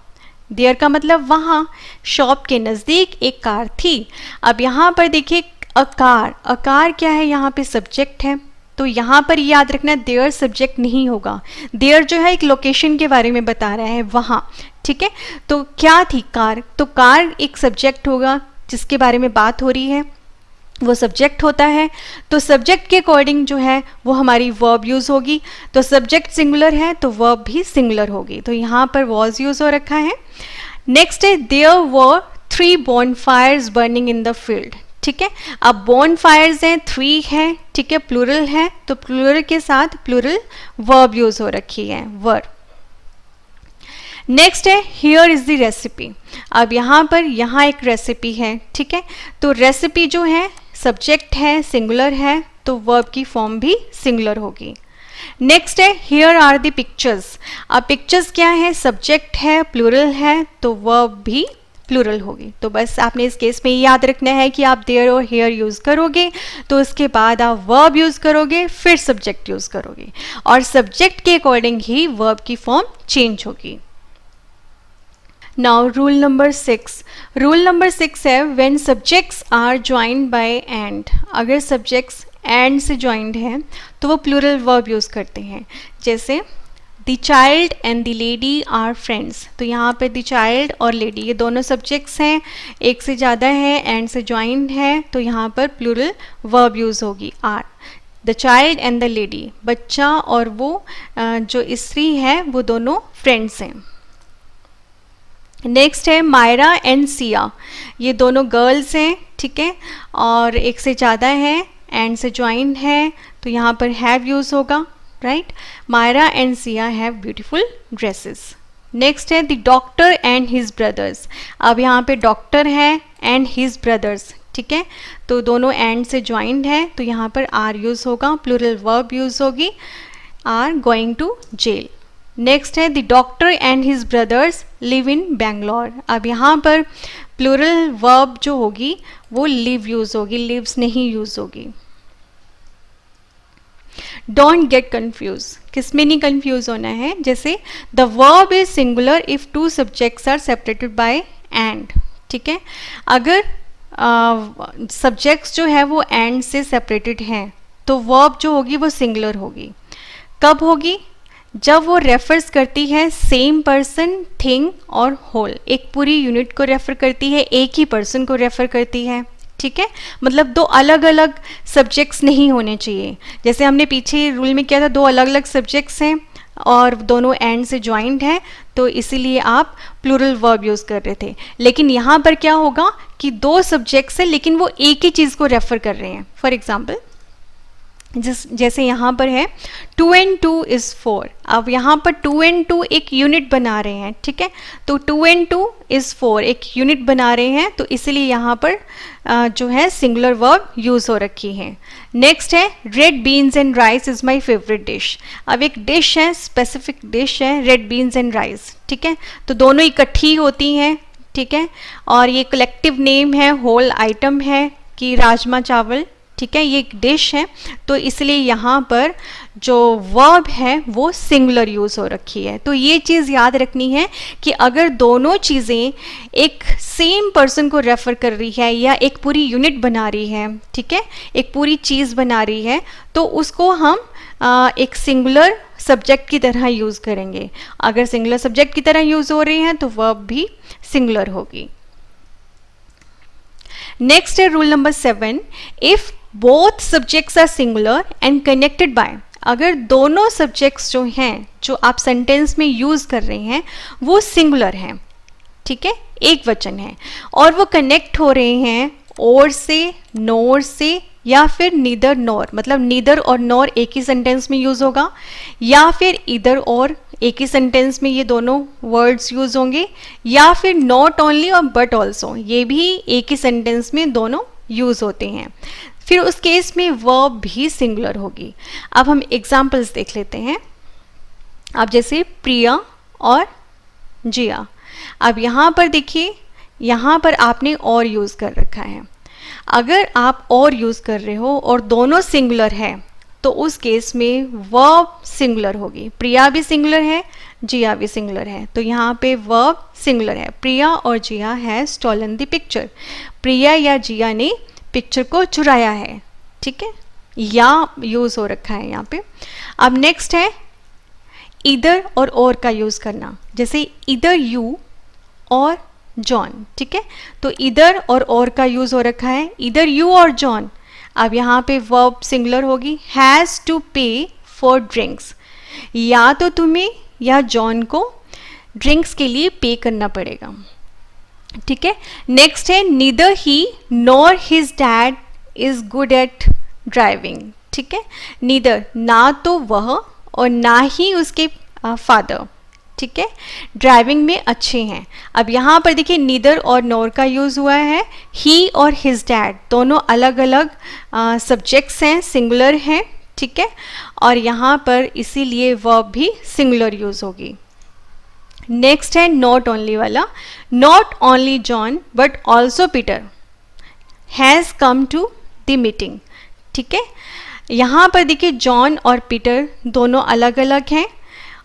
There का मतलब वहाँ, शॉप के नज़दीक एक कार थी। अब यहाँ पर देखिए अकार क्या है, यहाँ पे सब्जेक्ट है, तो यहाँ पर याद रखना देयर सब्जेक्ट नहीं होगा। देयर जो है एक लोकेशन के बारे में बता रहा है, वहाँ, ठीक है। तो क्या थी कार, तो कार एक सब्जेक्ट होगा जिसके बारे में बात हो रही है, वो सब्जेक्ट होता है। तो सब्जेक्ट के अकॉर्डिंग जो है वो हमारी वर्ब यूज होगी। तो सब्जेक्ट सिंगुलर है तो वर्ब भी सिंगुलर होगी, तो यहाँ पर वॉज यूज हो रखा है। नेक्स्ट है there were 3 bonfires burning in the field, ठीक है। अब bonfires हैं, 3 है, ठीक है, प्लूरल है, तो प्लूरल के साथ प्लूरल वर्ब यूज हो रखी है, वर। नेक्स्ट है हियर इज द रेसिपी। अब यहाँ पर एक रेसिपी है, ठीक है। तो रेसिपी जो है सब्जेक्ट है, सिंगुलर है, तो वर्ब की फॉर्म भी सिंगुलर होगी। नेक्स्ट है हियर आर द पिक्चर्स। अब पिक्चर्स क्या है, सब्जेक्ट है, प्लूरल है, तो वर्ब भी प्लूरल होगी। तो बस आपने इस केस में याद रखना है कि आप देयर और हियर यूज करोगे तो उसके बाद आप वर्ब यूज करोगे, फिर सब्जेक्ट यूज करोगे, और सब्जेक्ट के अकॉर्डिंग ही वर्ब की फॉर्म चेंज होगी। Now rule number 6। Rule number 6 है when subjects are joined by and. अगर सब्जेक्ट्स एंड से ज्वाइंड है तो वो प्लूरल वर्ब यूज करते हैं। जैसे the child and the lady are friends. तो यहाँ पे द चाइल्ड और लेडी ये दोनों सब्जेक्ट्स हैं, एक से ज़्यादा है, एंड से ज्वाइंड है, तो यहाँ पर प्लूरल वर्ब यूज होगी are. The child and the lady, बच्चा और वो जो स्त्री है वो दोनों फ्रेंड्स हैं। नेक्स्ट है मायरा एंड सिया, ये दोनों गर्ल्स हैं, ठीक है, और एक से ज़्यादा है, एंड से ज्वाइन है, तो यहाँ पर हैव यूज़ होगा, right. Myra and Siya have beautiful dresses. Next है the doctor and his brothers, अब यहाँ पे डॉक्टर है एंड हिज ब्रदर्स, ठीक है, तो दोनों एंड से ज्वाइंट है, तो यहाँ पर आर यूज़ होगा, प्लूरल वर्ब यूज़ होगी, are going to jail. Next है the doctor and his brothers live in Bangalore, अब यहाँ पर प्लूरल वर्ब जो होगी वो लिव यूज़ होगी, लिव्स नहीं यूज़ होगी। डोंट गेट कन्फ्यूज, किसमें नहीं कन्फ्यूज होना है, जैसे the verb is singular if two subjects are separated by and, ठीक है, अगर सब्जेक्ट्स जो है वो एंड से सेपरेटेड हैं तो वर्ब जो होगी वो सिंगुलर होगी। कब होगी, जब वो रेफर्स करती है सेम पर्सन, थिंग और होल, एक पूरी यूनिट को रेफर करती है, एक ही पर्सन को रेफर करती है, ठीक है, मतलब दो अलग अलग सब्जेक्ट्स नहीं होने चाहिए। जैसे हमने पीछे रूल में किया था, दो अलग अलग सब्जेक्ट्स हैं और दोनों एंड से ज्वाइंट है, तो इसीलिए आप प्लूरल वर्ब यूज़ कर रहे थे। लेकिन यहाँ पर क्या होगा कि दो सब्जेक्ट्स हैं लेकिन वो एक ही चीज़ को रेफर कर रहे हैं। फॉर एग्जाम्पल जैसे यहाँ पर है 2 and 2 is 4, अब यहाँ पर 2 and 2 एक यूनिट बना रहे हैं, ठीक है, तो 2 and 2 is 4 एक यूनिट बना रहे हैं, तो इसलिए यहाँ पर जो है सिंगुलर वर्ब यूज़ हो रखी है। नेक्स्ट है red beans and rice is my favourite dish, अब एक डिश है, स्पेसिफिक डिश है रेड बीन्स एंड राइस, ठीक है, तो दोनों इकट्ठी होती हैं, ठीक है, और ये कलेक्टिव नेम है, होल आइटम है कि राजमा चावल, ठीक है, ये एक डिश है, तो इसलिए यहाँ पर जो वर्ब है वो सिंगुलर यूज़ हो रखी है। तो ये चीज़ याद रखनी है कि अगर दोनों चीज़ें एक सेम पर्सन को रेफ़र कर रही है या एक पूरी यूनिट बना रही है, ठीक है, एक पूरी चीज़ बना रही है, तो उसको हम एक सिंगुलर सब्जेक्ट की तरह यूज़ करेंगे। अगर सिंगुलर सब्जेक्ट की तरह यूज़ हो रही है तो वर्ब भी सिंगुलर होगी। नेक्स्ट है rule number 7, if both subjects are singular and connected by, अगर दोनों सब्जेक्ट्स जो हैं जो आप सेंटेंस में यूज़ कर रहे हैं वो सिंगुलर हैं, ठीक है, एक वचन है, और वो कनेक्ट हो रहे हैं और से, नोर से, या फिर नीदर नॉर, मतलब नीदर और नॉर एक ही सेंटेंस में यूज़ होगा, या फिर इधर और एक ही सेंटेंस में ये दोनों वर्ड्स यूज़ होंगे, या फिर नॉट ओनली और बट ऑल्सो, ये भी एक ही सेंटेंस में दोनों यूज़ होते हैं, फिर उस केस में वर्ब भी सिंगुलर होगी। अब हम एग्जाम्पल्स देख लेते हैं। अब जैसे प्रिया और जिया, अब यहाँ पर देखिए, यहाँ पर आपने और यूज़ कर रखा है। अगर आप और यूज़ कर रहे हो और दोनों सिंगुलर है तो उस केस में वर्ब सिंगुलर होगी। प्रिया भी सिंगुलर है, जिया भी सिंगुलर है, तो यहाँ पे वर्ब सिंगुलर है। प्रिया और जिया हैज स्टॉलन द पिक्चर, प्रिया या जिया ने पिक्चर को चुराया है, ठीक है, या यूज़ हो रखा है यहाँ पे। अब नेक्स्ट है इधर और का यूज़ करना, जैसे इधर यू और जॉन, ठीक है, तो इधर और का यूज़ हो रखा है, इधर यू और जॉन। अब यहाँ पे वर्ब सिंगुलर होगी, हैज़ टू पे फॉर ड्रिंक्स, या तो तुम्हें या जॉन को ड्रिंक्स के लिए पे करना पड़ेगा, ठीक है। नेक्स्ट है neither he nor his dad is good at driving, ठीक है, नीदर ना तो वह और ना ही उसके फादर, ठीक है, ड्राइविंग में अच्छे हैं। अब यहाँ पर देखिए नीदर और नॉर का यूज़ हुआ है, ही और हिज डैड दोनों अलग अलग सब्जेक्ट्स हैं, सिंगुलर हैं, ठीक है, और यहाँ पर इसीलिए वर्ब भी सिंगुलर यूज़ होगी। नेक्स्ट है नॉट ओनली वाला, not only John but also Peter has come to the meeting, ठीक है, यहाँ पर देखिए जॉन और पीटर दोनों अलग अलग हैं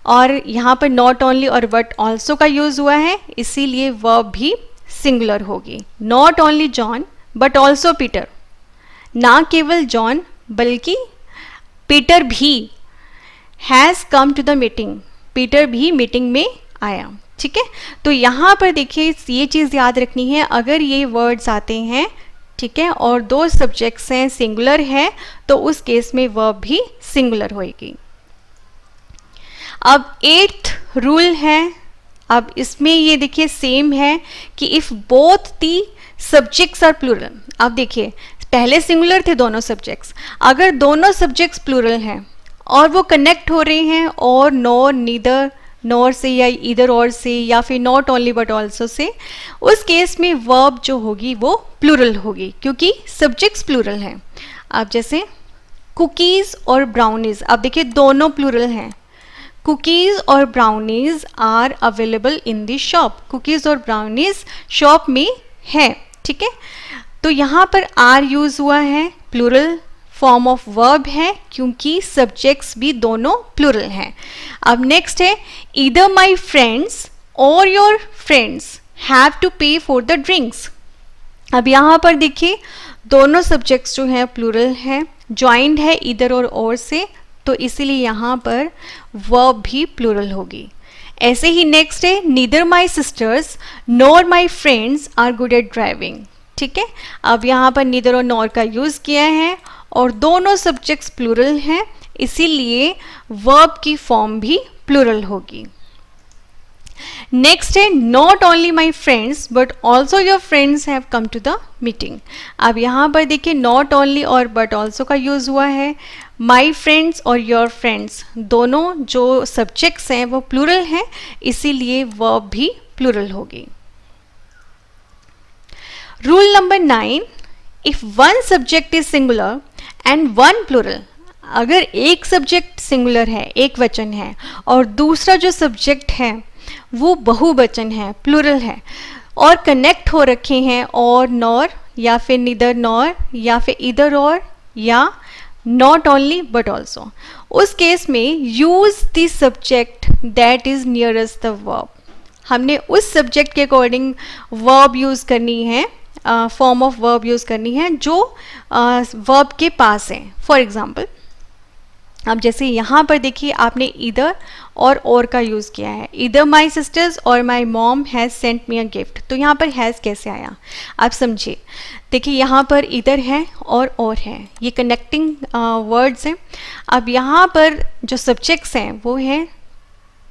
और यहाँ पर नॉट ओनली और बट ऑल्सो का यूज़ हुआ है, इसीलिए वर्ब भी सिंगुलर होगी। Not only John but also Peter, ना केवल जॉन बल्कि पीटर भी, has come to the meeting, Peter भी मीटिंग में आया, ठीक है। तो यहाँ पर देखिए ये चीज़ याद रखनी है, अगर ये वर्ड्स आते हैं ठीक है, और दो सब्जेक्ट्स हैं, सिंगुलर है, तो उस केस में वर्ब भी सिंगुलर होएगी। अब 8th रूल है, अब इसमें ये देखिए सेम है कि if both the subjects are plural, अब देखिए पहले सिंगुलर थे दोनों सब्जेक्ट्स, अगर दोनों सब्जेक्ट्स प्लूरल हैं और वो कनेक्ट हो रहे हैं और नॉर, नीदर, नॉर से या इधर और से या फिर not only but also say, उस केस में वर्ब जो होगी वो प्लूरल होगी क्योंकि सब्जेक्ट्स प्लूरल हैं। अब जैसे कुकीज़ और ब्राउनीज, अब देखिए दोनों प्लूरल हैं, कुकीज़ और brownies are available in the shop, cookies और ब्राउनीज शॉप में है, ठीक है। तो यहाँ पर आर यूज़ हुआ है, प्लूरल फॉर्म ऑफ वर्ब है क्योंकि सब्जेक्ट्स भी दोनों प्लूरल हैं। अब नेक्स्ट है ईदर माई फ्रेंड्स और योर फ्रेंड्स हैव टू पे फॉर द ड्रिंक्स। अब यहाँ पर देखिए दोनों सब्जेक्ट्स जो हैं प्लूरल हैं, ज्वाइंट है ईदर और से, तो इसीलिए यहाँ पर वर्ब भी प्लूरल होगी। ऐसे ही नेक्स्ट है neither my sisters nor my friends are good at driving, ठीक है। अब यहाँ पर नीदर और नॉर का यूज़ किया है और दोनों सब्जेक्ट्स प्लूरल हैं, इसीलिए वर्ब की फॉर्म भी प्लूरल होगी। नेक्स्ट है not only my friends but also your friends have come to the meeting. अब यहाँ पर देखिए नॉट ओनली और बट ऑल्सो का यूज़ हुआ है, माई फ्रेंड्स और योर फ्रेंड्स दोनों जो सब्जेक्ट्स हैं वो प्लूरल हैं, इसीलिए वर्ब भी प्लूरल होगी। Rule number 9, if one subject is singular and one plural, अगर एक सब्जेक्ट सिंगुलर है, एक वचन है, और दूसरा जो सब्जेक्ट है वो बहुवचन है, प्लूरल है, और कनेक्ट हो रखे हैं और नॉर या फिर नीदर नॉर या फिर इधर और या नॉट ओनली बट ऑल्सो, उस केस में use the subject that is nearest the verb. हमने उस सब्जेक्ट के अकॉर्डिंग वर्ब यूज़ करनी है, फॉर्म ऑफ वर्ब यूज़ करनी है जो वर्ब के पास है। फॉर एग्जाम्पल अब जैसे यहाँ पर देखिए आपने इधर और का यूज़ किया है, इधर माई सिस्टर्स और my mom has Saint me a gift, तो यहाँ पर हैज़ कैसे आया आप समझिए। देखिए यहाँ पर इधर है और है, ये कनेक्टिंग वर्ड्स हैं। अब यहाँ पर जो सब्जेक्ट्स हैं वो हैं,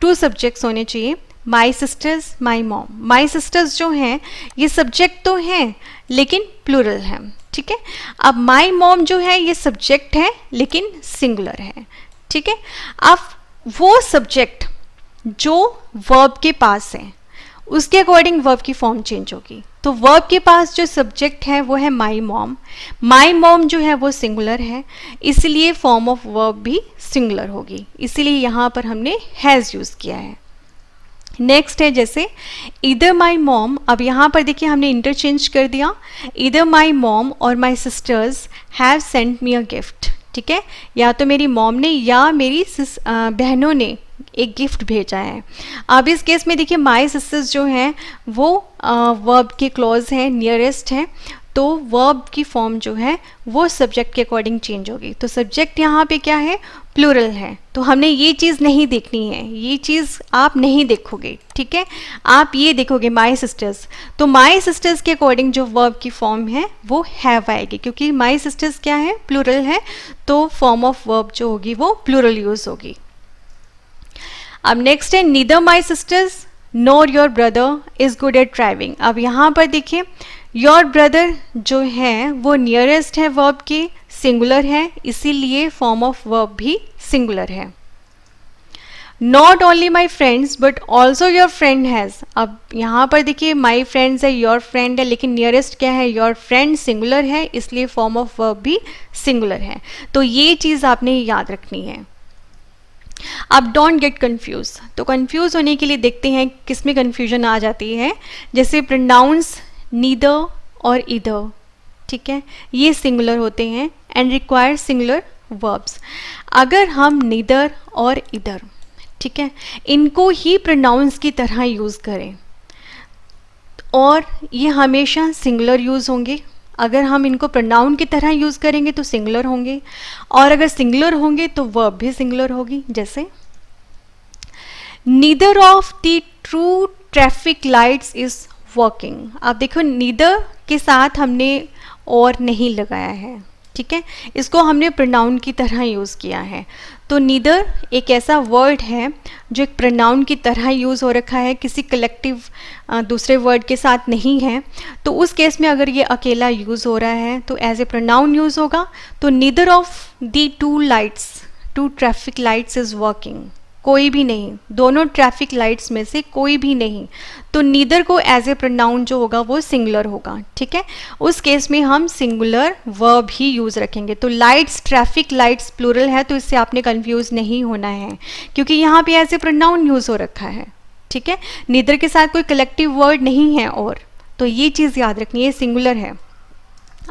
2 सब्जेक्ट्स होने चाहिए, my sisters my mom. My sisters जो हैं ये सब्जेक्ट तो हैं लेकिन प्लूरल है, ठीक है। अब माई मॉम जो है ये सब्जेक्ट है लेकिन सिंगुलर है, ठीक है। अब वो सब्जेक्ट जो वर्ब के पास है उसके अकॉर्डिंग वर्ब की फॉर्म चेंज होगी। तो वर्ब के पास जो सब्जेक्ट है वो है माई मॉम, माई मॉम जो है वो सिंगुलर है, इसलिए फॉर्म ऑफ वर्ब भी सिंगुलर होगी, इसीलिए यहाँ पर हमने हैज़ यूज़ किया है। नेक्स्ट है जैसे इधर माई मॉम, अब यहाँ पर देखिए हमने इंटरचेंज कर दिया, इधर माई मॉम और my sisters have sent me a gift, ठीक है, या तो मेरी मॉम ने या मेरी बहनों ने एक गिफ्ट भेजा है। अब इस केस में देखिए माई सिस्टर्स जो हैं वो वर्ब के क्लॉज हैं, नियरेस्ट हैं, तो वर्ब की फॉर्म जो है वो सब्जेक्ट के अकॉर्डिंग चेंज होगी। तो सब्जेक्ट यहाँ पे क्या है, प्लूरल है, तो हमने ये चीज़ नहीं देखनी है, ये चीज़ आप नहीं देखोगे, ठीक है। आप ये देखोगे माई सिस्टर्स, तो माई सिस्टर्स के अकॉर्डिंग जो वर्ब की फॉर्म है वो हैव आएगी, क्योंकि माई सिस्टर्स क्या है, प्लूरल है, तो फॉर्म ऑफ वर्ब जो होगी वो प्लूरल यूज़ होगी। अब नेक्स्ट है neither my sisters nor your brother is good at driving. अब यहाँ पर देखिए योर ब्रदर जो है वो नियरेस्ट है वर्ब के, सिंगुलर है, इसीलिए फॉर्म ऑफ वर्ब भी सिंगुलर है। Not only my friends but also your friend has, अब यहाँ पर देखिए माई फ्रेंड्स है, योर फ्रेंड है, लेकिन नियरेस्ट क्या है, योर फ्रेंड सिंगुलर है, इसलिए फॉर्म ऑफ वर्ब भी सिंगुलर है। तो ये चीज़ आपने याद रखनी है। अब डोंट गेट कंफ्यूज, तो कंफ्यूज होने के लिए देखते हैं किस में कंफ्यूजन आ जाती है। जैसे प्रोनाउंस नीदर और इधर, ठीक है, ये सिंगुलर होते हैं एंड रिक्वायर सिंगुलर वर्ब्स। अगर हम नीदर और इधर, ठीक है, इनको ही प्रोनाउंस की तरह यूज़ करें और ये हमेशा सिंगुलर यूज़ होंगे। अगर हम इनको प्रोनाउन की तरह यूज़ करेंगे तो सिंगुलर होंगे, और अगर सिंगुलर होंगे तो वर्ब भी सिंगुलर होगी। जैसे neither of the true traffic lights is working. आप देखो नीदर के साथ हमने और नहीं लगाया है, ठीक है, इसको हमने प्रोनाउन की तरह यूज़ किया है। तो नीदर एक ऐसा वर्ड है जो एक प्रोनाउन की तरह यूज़ हो रखा है, किसी कलेक्टिव दूसरे वर्ड के साथ नहीं है। तो उस केस में अगर ये अकेला यूज़ हो रहा है तो एज ए प्रोनाउन यूज़ होगा। तो neither of the two traffic lights is working, कोई भी नहीं, दोनों ट्रैफिक लाइट्स में से कोई भी नहीं। तो नीदर को एज ए प्रोनाउन जो होगा वो सिंगुलर होगा, ठीक है। उस केस में हम सिंगुलर वर्ब ही यूज़ रखेंगे। तो लाइट्स, ट्रैफिक लाइट्स प्लूरल है, तो इससे आपने कंफ्यूज नहीं होना है क्योंकि यहाँ पे एज ए प्रोनाउन यूज़ हो रखा है, ठीक है। नीदर के साथ कोई कलेक्टिव वर्ड नहीं है, और तो ये चीज़ याद रखनी है, सिंगुलर है।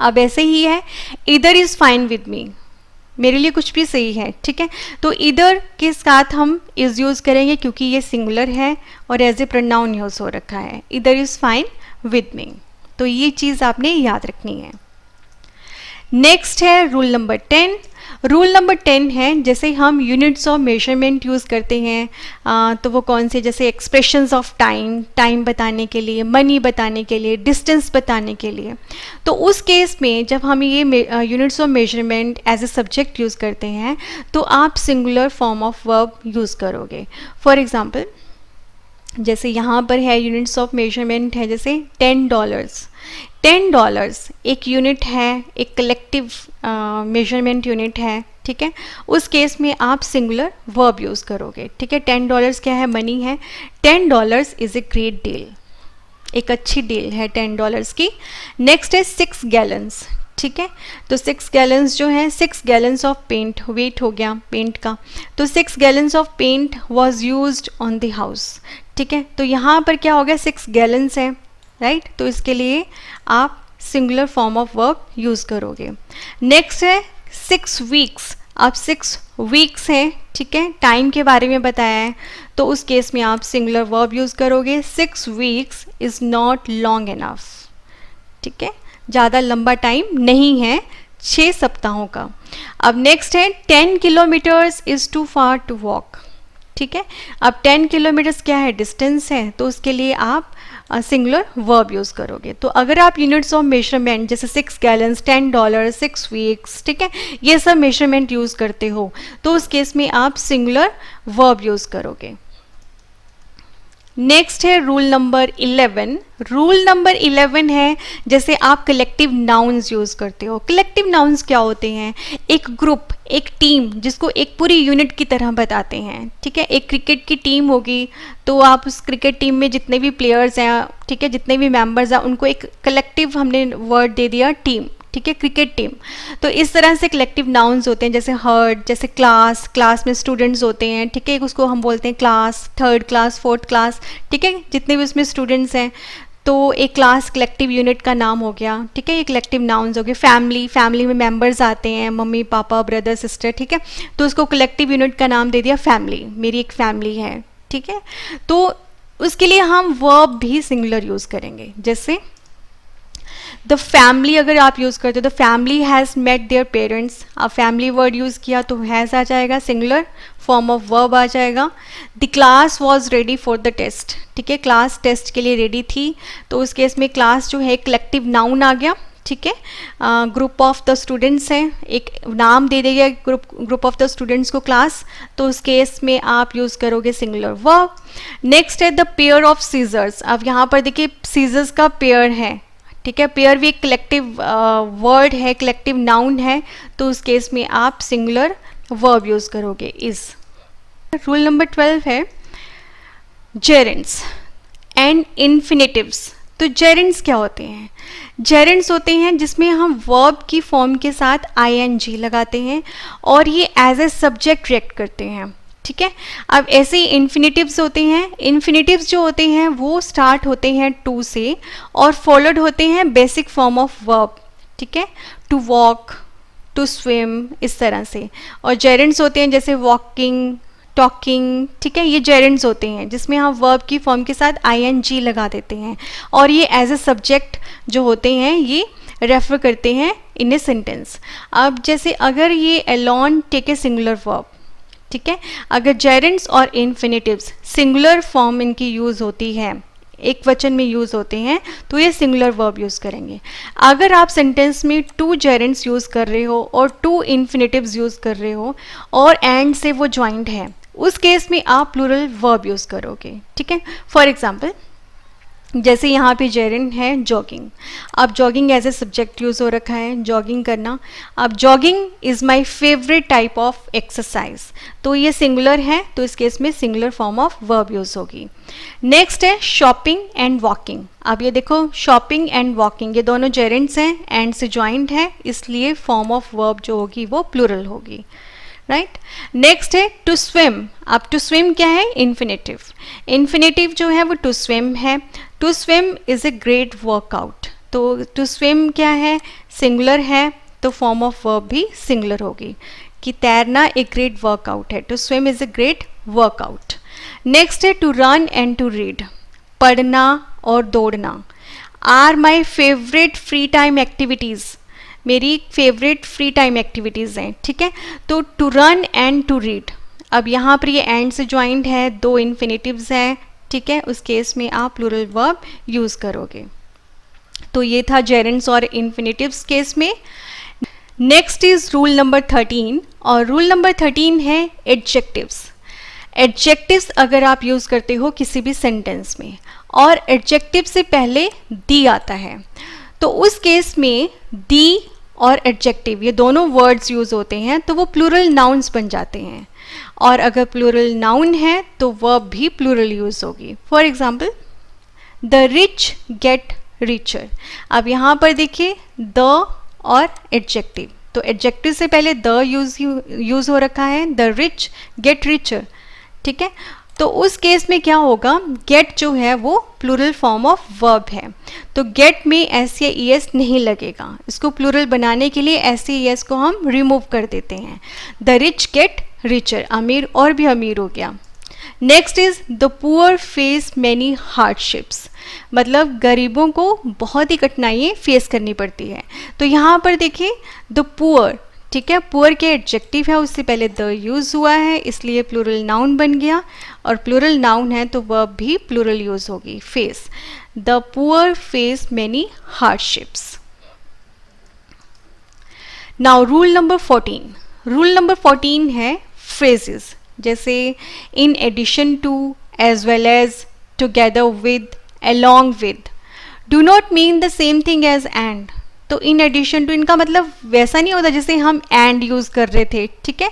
अब ऐसे ही है, इधर इज़ फाइन विद मी, मेरे लिए कुछ भी सही है, ठीक है। तो इधर के साथ हम इज़ यूज़ करेंगे क्योंकि ये सिंगुलर है और एज ए प्रोनाउन यूज़ हो रखा है, इधर इज़ फाइन विद मी। तो ये चीज़ आपने याद रखनी है। नेक्स्ट है रूल नंबर 10। रूल नंबर 10 है, जैसे हम यूनिट्स ऑफ मेजरमेंट यूज़ करते हैं तो वो कौन से, जैसे एक्सप्रेशंस ऑफ टाइम, टाइम बताने के लिए, मनी बताने के लिए, डिस्टेंस बताने के लिए। तो उस केस में जब हम ये units of measurement as a subject use करते हैं तो आप singular form of verb use करोगे। फॉर एग्ज़ाम्पल, जैसे यहाँ पर है यूनिट्स ऑफ मेजरमेंट है, जैसे $10। $10 एक यूनिट है, एक कलेक्टिव मेजरमेंट यूनिट है, ठीक है। उस केस में आप सिंगुलर वर्ब यूज़ करोगे, ठीक है। $10 क्या है, मनी है। $10 इज़ ए ग्रेट डील, एक अच्छी डील है $10 की। नेक्स्ट है 6 गैलन्स, ठीक है। तो 6 गैलन्स जो है, 6 गैलन्स ऑफ पेंट, वेट हो गया पेंट का। तो 6 gallons of paint was used on the house, ठीक है। तो यहाँ पर क्या हो गया, 6 गैलन्स है, राइट। तो इसके लिए आप singular form of verb use करोगे। नेक्स्ट है 6 वीक्स। अब 6 वीक्स हैं, ठीक है, टाइम के बारे में बताया है, तो उस केस में आप सिंगुलर वर्ब यूज़ करोगे। 6 weeks is not long enough, ठीक है, ज़्यादा लंबा टाइम नहीं है 6 सप्ताहों का। अब नेक्स्ट है 10 kilometres is too far to walk, ठीक है। अब 10 किलोमीटर्स क्या है, डिस्टेंस है, तो उसके लिए आप सिंगुलर वर्ब यूज़ करोगे। तो अगर आप यूनिट्स ऑफ मेजरमेंट जैसे 6 गैलन्स, $10, 6 वीक्स, ठीक है, ये सब मेजरमेंट यूज़ करते हो तो उस केस में आप सिंगुलर वर्ब यूज़ करोगे। नेक्स्ट है रूल नंबर 11। रूल नंबर 11 है, जैसे आप कलेक्टिव नाउन्स यूज़ करते हो। कलेक्टिव नाउन्स क्या होते हैं, एक ग्रुप, एक टीम, जिसको एक पूरी यूनिट की तरह बताते हैं, ठीक है। एक क्रिकेट की टीम होगी तो आप उस क्रिकेट टीम में जितने भी प्लेयर्स हैं, ठीक है, जितने भी मेंबर्स हैं, उनको एक कलेक्टिव हमने वर्ड दे दिया, टीम, ठीक है, क्रिकेट टीम। तो इस तरह से कलेक्टिव नाउन्स होते हैं, जैसे हर्ड, जैसे क्लास, क्लास में स्टूडेंट्स होते हैं, ठीक है, उसको हम बोलते हैं class, 3rd class, 4th class, ठीक है, जितने भी उसमें स्टूडेंट्स हैं। तो एक क्लास कलेक्टिव यूनिट का नाम हो गया, ठीक है, ये कलेक्टिव नाउन्स हो गए। फैमिली, फैमिली में मेंबर्स आते हैं, मम्मी पापा, ब्रदर सिस्टर, ठीक है, तो उसको कलेक्टिव यूनिट का नाम दे दिया फैमिली, मेरी एक फैमिली है, ठीक है। तो उसके लिए हम वर्ब भी सिंगुलर यूज़ करेंगे, जैसे द फैमिली अगर आप यूज़ करते हो, the family has met their parents, आप फैमिली वर्ड यूज़ किया तो हैज़ आ जाएगा, सिंगुलर फॉर्म ऑफ वर्ब आ जाएगा। The class was ready for the test, ठीक है, क्लास टेस्ट के लिए रेडी थी, तो उस केस में क्लास जो है कलेक्टिव नाउन आ गया, ठीक है। ग्रुप ऑफ द स्टूडेंट्स हैं, एक नाम दे देगा ग्रुप ऑफ द स्टूडेंट्स को क्लास, तो उस केस में आप यूज़ करोगे सिंगुलर वर्ब। नेक्स्ट है द पेयर ऑफ सीजर्स। अब यहाँ पर देखिए सीजर्स का पेयर है, ठीक है, पेयर भी एक कलेक्टिव वर्ड है, कलेक्टिव नाउन है, तो उस केस में आप सिंगुलर वर्ब यूज़ करोगे इज। रूल नंबर 12 है जेरेंड्स एंड इन्फिनेटिव्स। तो जेरेंड्स क्या होते हैं, जेरेंड्स होते हैं जिसमें हम वर्ब की फॉर्म के साथ ing लगाते हैं और ये एज ए सब्जेक्ट रिएक्ट करते हैं, ठीक है। अब ऐसे ही इन्फिनेटिव्स होते हैं, इन्फिनेटिव्स जो होते हैं वो स्टार्ट होते हैं टू से और फॉलोड होते हैं बेसिक फॉर्म ऑफ वर्ब, ठीक है, टू वॉक, टू स्विम, इस तरह से। और जेरेंड्स होते हैं जैसे वॉकिंग, टॉकिंग, ठीक है, ये जेरेंड्स होते हैं जिसमें हम वर्ब की फॉर्म के साथ ing लगा देते हैं और ये एज ए सब्जेक्ट जो होते हैं ये रेफर करते हैं इन ए सेंटेंस। अब जैसे अगर ये alone take a singular verb, ठीक है, अगर जेरेंड्स और इन्फिनेटिव्स सिंगुलर फॉर्म इनकी यूज़ होती है एक वचन में यूज़ होते हैं तो ये सिंगुलर वर्ब यूज़ करेंगे। अगर आप सेंटेंस में 2 जेरेंड्स यूज़ कर रहे हो और 2 इन्फिनेटिव्स यूज़ कर रहे हो और एंड से वो ज्वाइंट है, उस केस में आप प्लूरल वर्ब यूज़ करोगे, ठीक है। फॉर एग्जाम्पल, जैसे यहाँ पे जेरेंड है जॉगिंग। अब jogging as a subject use हो रखा है, जॉगिंग करना। अब jogging is my favourite type of exercise, तो ये सिंगुलर है तो इस केस में singular form of verb use होगी। नेक्स्ट है शॉपिंग एंड वॉकिंग। अब ये देखो, शॉपिंग एंड वॉकिंग ये दोनों जेरेंड्स हैं, एंड से ज्वाइंट है, इसलिए फॉर्म ऑफ वर्ब जो होगी वो प्लूरल होगी, राइट। नेक्स्ट है टू स्विम। अब टू स्विम क्या है? इन्फिनेटिव। इन्फिनेटिव जो है वो टू स्विम है। To swim is a great workout, तो टू स्विम क्या है? सिंगुलर है, तो फॉर्म ऑफ वर्ब भी सिंगुलर होगी कि तैरना एक ग्रेट वर्कआउट है। To swim is a great workout. Next है to run and to read. पढ़ना और दौड़ना are my favourite free time activities, मेरी फेवरेट फ्री टाइम एक्टिविटीज़ हैं, ठीक है। तो to run and to read, अब यहाँ पर ये एंड से ज्वाइंट है, 2 इन्फिनेटिव्स हैं, ठीक है। उस केस में आप प्लूरल वर्ब यूज़ करोगे। तो ये था जेरेंड्स और इन्फिनेटिव्स केस में। नेक्स्ट इज रूल नंबर 13, और रूल नंबर 13 है एडजेक्टिव्स। एडजेक्टिव्स अगर आप यूज़ करते हो किसी भी सेंटेंस में और एडजेक्टिव से पहले दी आता है, तो उस केस में दी और एडजेक्टिव ये दोनों वर्ड्स यूज़ होते हैं, तो वो प्लूरल नाउन्स बन जाते हैं। और अगर प्लूरल नाउन है तो वर्ब भी प्लूरल यूज़ होगी। For example, the rich get richer. अब यहाँ पर देखिए द और एडजेक्टिव, तो एडजेक्टिव से पहले द यूज़ हो रखा है, द रिच गेट रिचर, ठीक है। तो उस केस में क्या होगा? गेट जो है वो प्लूरल फॉर्म ऑफ वर्ब है, तो गेट में एस या ई एस नहीं लगेगा। इसको प्लूरल बनाने के लिए एस या ई एस को हम रिमूव कर देते हैं। द रिच गेट रिचर, अमीर और भी अमीर हो गया। Next is the poor face many hardships, मतलब गरीबों को बहुत ही कठिनाइयाँ फेस करनी पड़ती है। तो यहाँ पर देखिए द पुअर, ठीक है, पुअर के एडजेक्टिव है, उससे पहले द यूज़ हुआ है, इसलिए प्लूरल नाउन बन गया, और प्लूरल नाउन है तो वर्ब भी प्लूरल यूज़ होगी, face. The poor face many hardships. Now rule number 14। Rule number 14 है फ्रेजेस, जैसे in addition to, as well as, together with, along with, do not mean the same thing as and। तो इन एडिशन टू इनका मतलब वैसा नहीं होता जैसे हम एंड यूज़ कर रहे थे, ठीक है।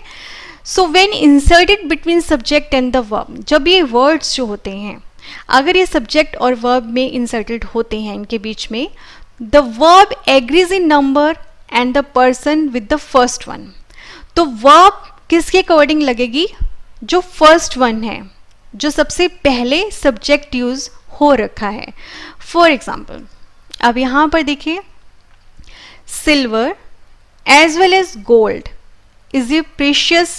So when inserted between subject and the verb, जब ये वर्ड्स जो होते हैं अगर ये सब्जेक्ट और वर्ब में इंसर्टेड होते हैं इनके बीच में, the verb agrees in number and the person with the first one. तो वर्ब किसके अकॉर्डिंग लगेगी? जो फर्स्ट वन है, जो सबसे पहले सब्जेक्ट यूज़ हो रखा है। फॉर एग्जाम्पल, अब यहाँ पर देखिए silver as well as gold is a precious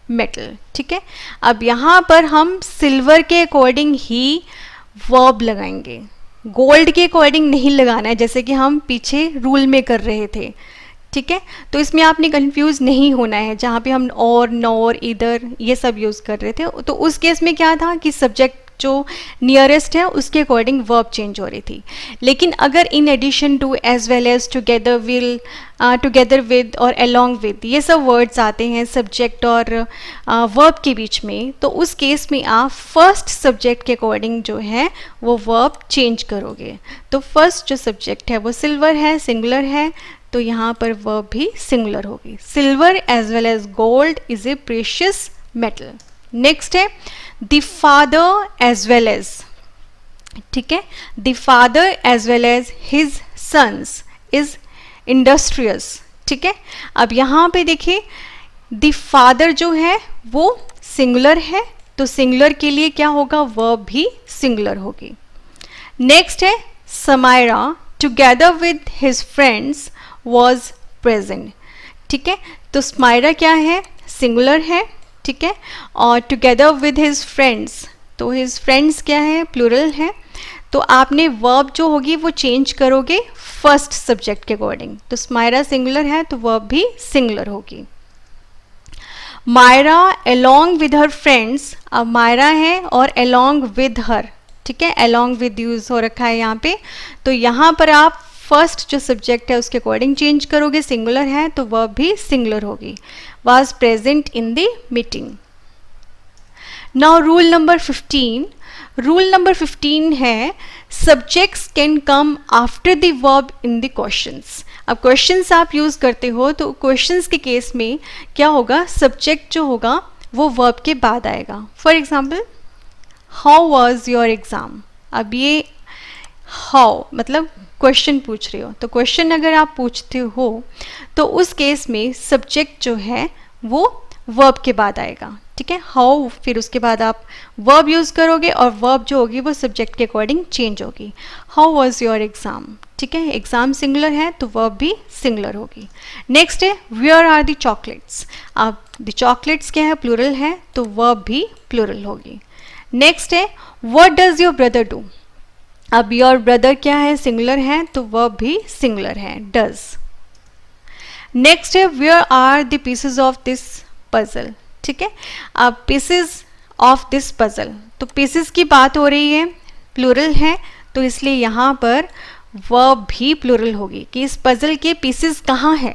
metal, ठीक है। अब यहाँ पर हम सिल्वर के अकॉर्डिंग ही वर्ब लगाएंगे, गोल्ड के अकॉर्डिंग नहीं लगाना है जैसे कि हम पीछे रूल में कर रहे थे, ठीक है। तो इसमें आपने कंफ्यूज नहीं होना है, जहाँ पे हम और, नॉर, इधर ये सब यूज़ कर रहे थे, तो उस केस में क्या था कि सब्जेक्ट जो नियरेस्ट है उसके अकॉर्डिंग वर्ब चेंज हो रही थी। लेकिन अगर in addition to, as well as, together will, together with और अलोंग विद ये सब वर्ड्स आते हैं सब्जेक्ट और वर्ब के बीच में, तो उस केस में आप फर्स्ट सब्जेक्ट के अकॉर्डिंग जो है वो वर्ब चेंज करोगे। तो फर्स्ट जो सब्जेक्ट है वो सिल्वर है, सिंगुलर है, तो यहाँ पर वर्ब भी सिंगुलर होगी। Silver as well as gold is a precious metal. Next है the father as well as, ठीक है, the father as well as his sons is industrious, ठीक है। अब यहाँ पे देखिए द फादर जो है वो सिंगुलर है, तो सिंगुलर के लिए क्या होगा? वर्ब भी सिंगुलर होगी। नेक्स्ट है Samaira together with his friends was present, ठीक है। तो स्मायरा क्या है? सिंगुलर है, ठीक है, और टुगेदर विद हिज फ्रेंड्स, तो हिज फ्रेंड्स क्या है? प्लूरल है, तो आपने वर्ब जो होगी वो चेंज करोगे फर्स्ट सब्जेक्ट के अकॉर्डिंग। तो स्मायरा सिंगुलर है तो वर्ब भी सिंगुलर होगी। Myra along with her friends, अब मायरा है और अलोंग विद हर, ठीक है, along with यूज हो रखा है यहाँ पे, तो यहाँ पर आप फर्स्ट जो सब्जेक्ट है उसके अकॉर्डिंग चेंज करोगे, सिंगुलर है तो वर्ब भी सिंगुलर होगी, was present in the meeting. Now rule number 15. Rule number 15 है subjects can come after the verb in the questions. अब क्वेश्चंस आप यूज करते हो तो क्वेश्चंस के केस में क्या होगा, सब्जेक्ट जो होगा वो वर्ब के बाद आएगा. For example, how was your exam. अब ये हाउ मतलब क्वेश्चन पूछ रहे हो, तो क्वेश्चन अगर आप पूछते हो तो उस केस में सब्जेक्ट जो है वो वर्ब के बाद आएगा. ठीक है, हाउ, फिर उसके बाद आप वर्ब यूज करोगे और वर्ब जो होगी वो सब्जेक्ट के अकॉर्डिंग चेंज होगी. How was your exam. ठीक है, एग्जाम सिंगुलर है तो वर्ब भी सिंगुलर होगी. नेक्स्ट है वेयर आर द चॉकलेट्स. अब द चॉकलेट्स क्या है, प्लूरल है तो वर्ब भी प्लूरल होगी. नेक्स्ट है what does your brother do. अब योर ब्रदर क्या है, सिंगुलर है तो वर्ब भी सिंगुलर है, डज. नेक्स्ट है where are the pieces of this puzzle. ठीक है, अब पीसेस ऑफ दिस पजल, तो पीसेस की बात हो रही है, प्लूरल है तो इसलिए यहाँ पर वर्ब भी प्लूरल होगी कि इस पजल के पीसेस कहाँ है.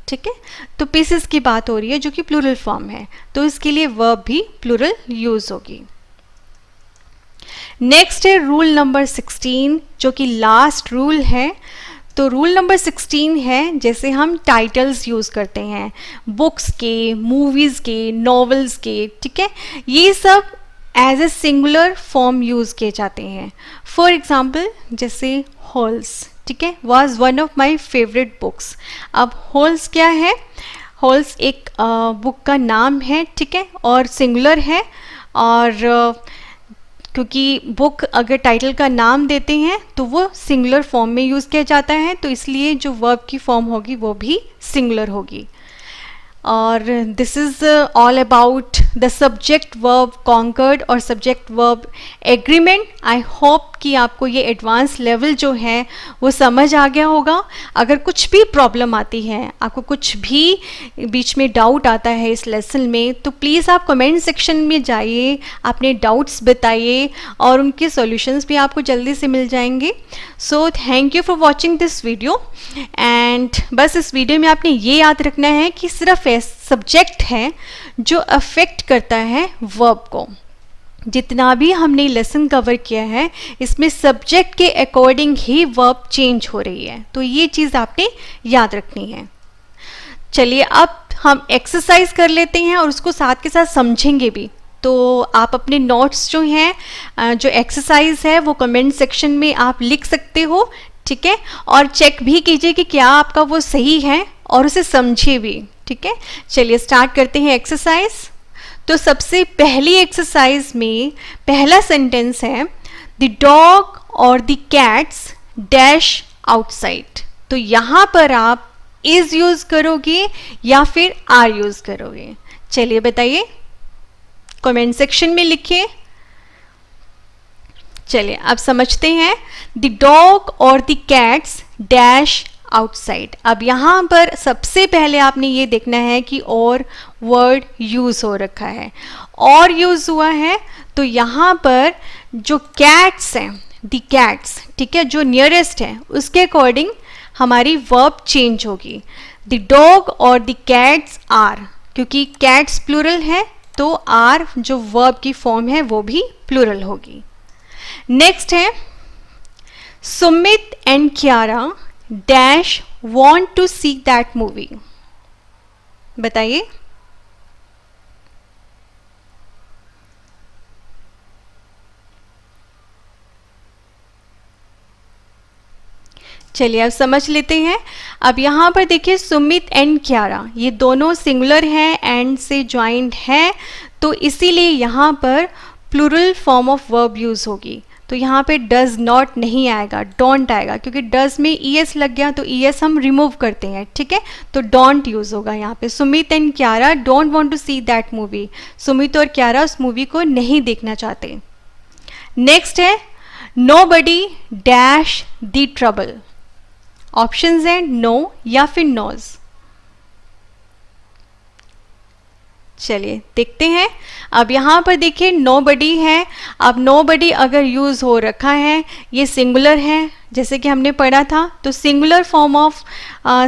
ठीक है, तो पीसेस की बात हो रही है जो कि प्लूरल फॉर्म है तो इसके लिए वर्ब भी प्लूरल यूज होगी. नेक्स्ट है रूल नंबर 16 जो कि लास्ट रूल है. तो रूल नंबर 16 है जैसे हम टाइटल्स यूज़ करते हैं बुक्स के, मूवीज़ के, नॉवेल्स के. ठीक है, ये सब as a singular form use किए जाते हैं. फॉर एग्जाम्पल जैसे होल्स. ठीक है, was one of my favourite books. अब होल्स क्या है, होल्स एक बुक का नाम है. ठीक है, और सिंगुलर है और क्योंकि बुक अगर टाइटल का नाम देते हैं तो वो सिंगुलर फॉर्म में यूज़ किया जाता है तो इसलिए जो वर्ब की फॉर्म होगी वो भी सिंगुलर होगी. और this is all about the subject verb concord और subject verb agreement. I hope कि आपको ये एडवांस लेवल जो है वो समझ आ गया होगा. अगर कुछ भी प्रॉब्लम आती है, आपको कुछ भी बीच में डाउट आता है इस लेसन में, तो प्लीज़ आप कमेंट सेक्शन में जाइए, अपने डाउट्स बताइए और उनके सॉल्यूशंस भी आपको जल्दी से मिल जाएंगे. सो thank you for watching this video. And बस इस वीडियो में आपने ये याद रखना है कि सिर्फ सब्जेक्ट है जो अफेक्ट करता है वर्ब को. जितना भी हमने लेसन कवर किया है इसमें सब्जेक्ट के अकॉर्डिंग ही वर्ब चेंज हो रही है, तो ये चीज़ आपने याद रखनी है. चलिए अब हम एक्सरसाइज कर लेते हैं और उसको साथ के साथ समझेंगे भी. तो आप अपने नोट्स जो हैं, जो एक्सरसाइज है वो कमेंट सेक्शन में आप लिख सकते हो. ठीक है, और चेक भी कीजिए कि क्या आपका वो सही है और उसे समझिए भी. ठीक है, चलिए स्टार्ट करते हैं एक्सरसाइज. तो सबसे पहली एक्सरसाइज में पहला सेंटेंस है द डॉग और द कैट्स डैश आउटसाइड. तो यहाँ पर आप इज यूज करोगे या फिर आर यूज करोगे, चलिए बताइए, कमेंट सेक्शन में लिखिए. चलिए अब समझते हैं. द डॉग और द कैट्स डैश आउटसाइड. अब यहाँ पर सबसे पहले आपने ये देखना है कि और वर्ड यूज हो रखा है, और यूज हुआ है तो यहाँ पर जो कैट्स हैं, द कैट्स, ठीक है, जो नियरेस्ट है उसके अकॉर्डिंग हमारी वर्ब चेंज होगी. द डॉग और द कैट्स आर, क्योंकि कैट्स प्लूरल है तो आर जो वर्ब की फॉर्म है वो भी प्लूरल होगी. नेक्स्ट है Sumit and Kiara dash want to see that movie. बताइए. चलिए अब समझ लेते हैं. अब यहाँ पर देखिए सुमित एंड कियारा ये दोनों सिंगुलर हैं, एंड से ज्वाइंट है तो इसीलिए यहाँ पर plural form of verb use होगी. तो यहाँ पे डज नॉट नहीं आएगा, डोंट आएगा, क्योंकि डज में ई एस लग गया तो ई एस हम रिमूव करते हैं. ठीक है, तो डोंट यूज होगा यहाँ पे. Sumit and Kiara don't want to see that movie. Sumit और कियारा उस मूवी को नहीं देखना चाहते. नेक्स्ट है nobody dash the trouble. Options हैं नो या फिर नोज. बताइए. चलिए अब समझ लेते हैं. अब यहाँ पर देखिए सुमित एंड कियारा ये दोनों सिंगुलर हैं, एंड से ज्वाइंट है तो इसीलिए यहाँ पर plural form of verb use होगी. तो यहाँ पे चलिए देखते हैं। अब यहाँ पर देखिए नोबडी है। अब नोबडी अगर यूज़ हो रखा है, ये सिंगुलर है जैसे कि हमने पढ़ा था, तो सिंगुलर फॉर्म ऑफ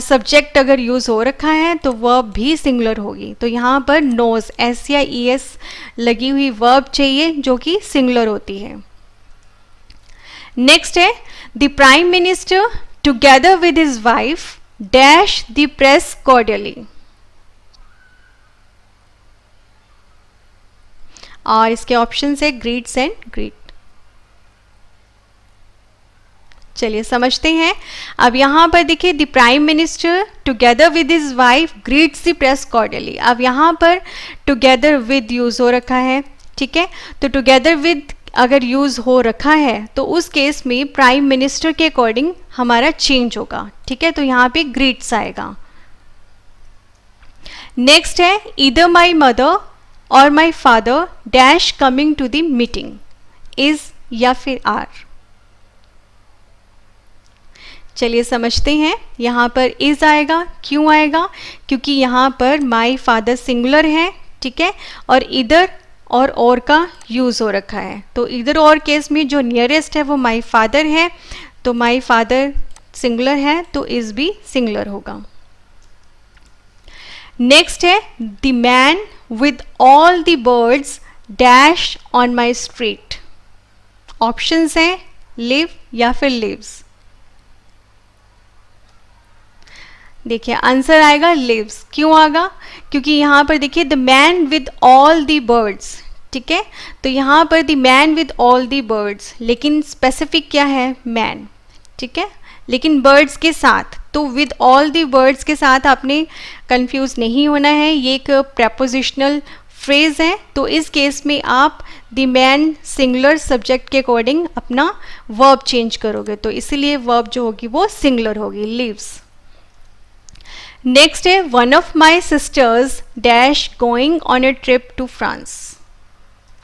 सब्जेक्ट अगर यूज़ हो रखा है तो वर्ब भी सिंगुलर होगी। तो यहाँ पर नोज एस या ई एस लगी हुई वर्ब चाहिए जो कि सिंगुलर होती है। नेक्स्ट है the prime minister together with his wife dash the press cordially, और इसके ऑप्शन है ग्रीट्स एंड ग्रीट। चलिए समझते हैं। अब यहाँ पर देखिए the prime minister together with his wife greets the press cordially. अब यहाँ पर टुगेदर विद यूज हो रखा है, ठीक है। तो टुगेदर विद अगर यूज हो रखा है तो उस केस में प्राइम मिनिस्टर के अकॉर्डिंग हमारा चेंज होगा, ठीक है। तो यहाँ पे ग्रीट्स आएगा। नेक्स्ट है ईदर माई मदर और my father dash coming to the meeting, is या फिर आर। चलिए समझते हैं। यहाँ पर इज आएगा, क्यों आएगा? क्योंकि यहाँ पर माई फादर सिंगुलर है, ठीक है, और इधर और का यूज हो रखा है। तो इधर और केस में जो नियरेस्ट है वो माई फादर है, तो माई फादर सिंगुलर है तो इज भी सिंगुलर होगा। नेक्स्ट है the man with all the birds dash on my street। Options हैं live या फिर lives। देखिए आंसर आएगा lives। क्यों आएगा? क्योंकि यहाँ पर देखिए the man with all the birds, ठीक है। तो यहाँ पर the man with all the birds, लेकिन स्पेसिफिक क्या है? man, ठीक है, लेकिन birds के साथ। तो विद ऑल दी बर्ड्स के साथ आपने कंफ्यूज नहीं होना है, ये एक प्रेपोजिशनल फ्रेज है। तो इस केस में आप द मैन सिंगुलर सब्जेक्ट के अकॉर्डिंग अपना वर्ब चेंज करोगे, तो इसीलिए वर्ब जो होगी वो सिंगुलर होगी, लिव्स। नेक्स्ट है one of my sisters dash going on a trip to France.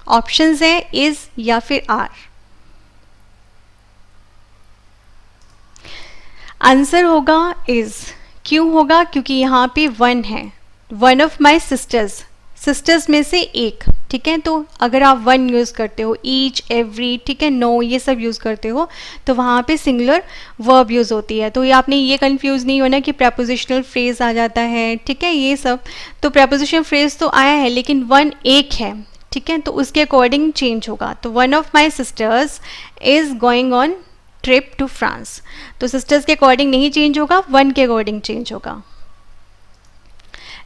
Options है इज या फिर आर। आंसर होगा इज। क्यों होगा? क्योंकि यहाँ पे वन है, वन ऑफ माई सिस्टर्स में से एक, ठीक है। तो अगर आप वन यूज़ करते हो, ईच, एवरी, ठीक है, नो, ये सब यूज़ करते हो तो वहाँ पे सिंगुलर वर्ब यूज़ होती है। तो ये आपने ये कंफ्यूज नहीं होना कि प्रेपोजिशनल फ्रेज आ जाता है, ठीक है, ये सब। तो प्रेपोजिशनल फ्रेज तो आया है लेकिन वन एक है, ठीक है, तो उसके अकॉर्डिंग चेंज होगा। तो one of my sisters is going on trip to France, तो सिस्टर्स के अकॉर्डिंग नहीं चेंज होगा, वन के अकॉर्डिंग चेंज होगा।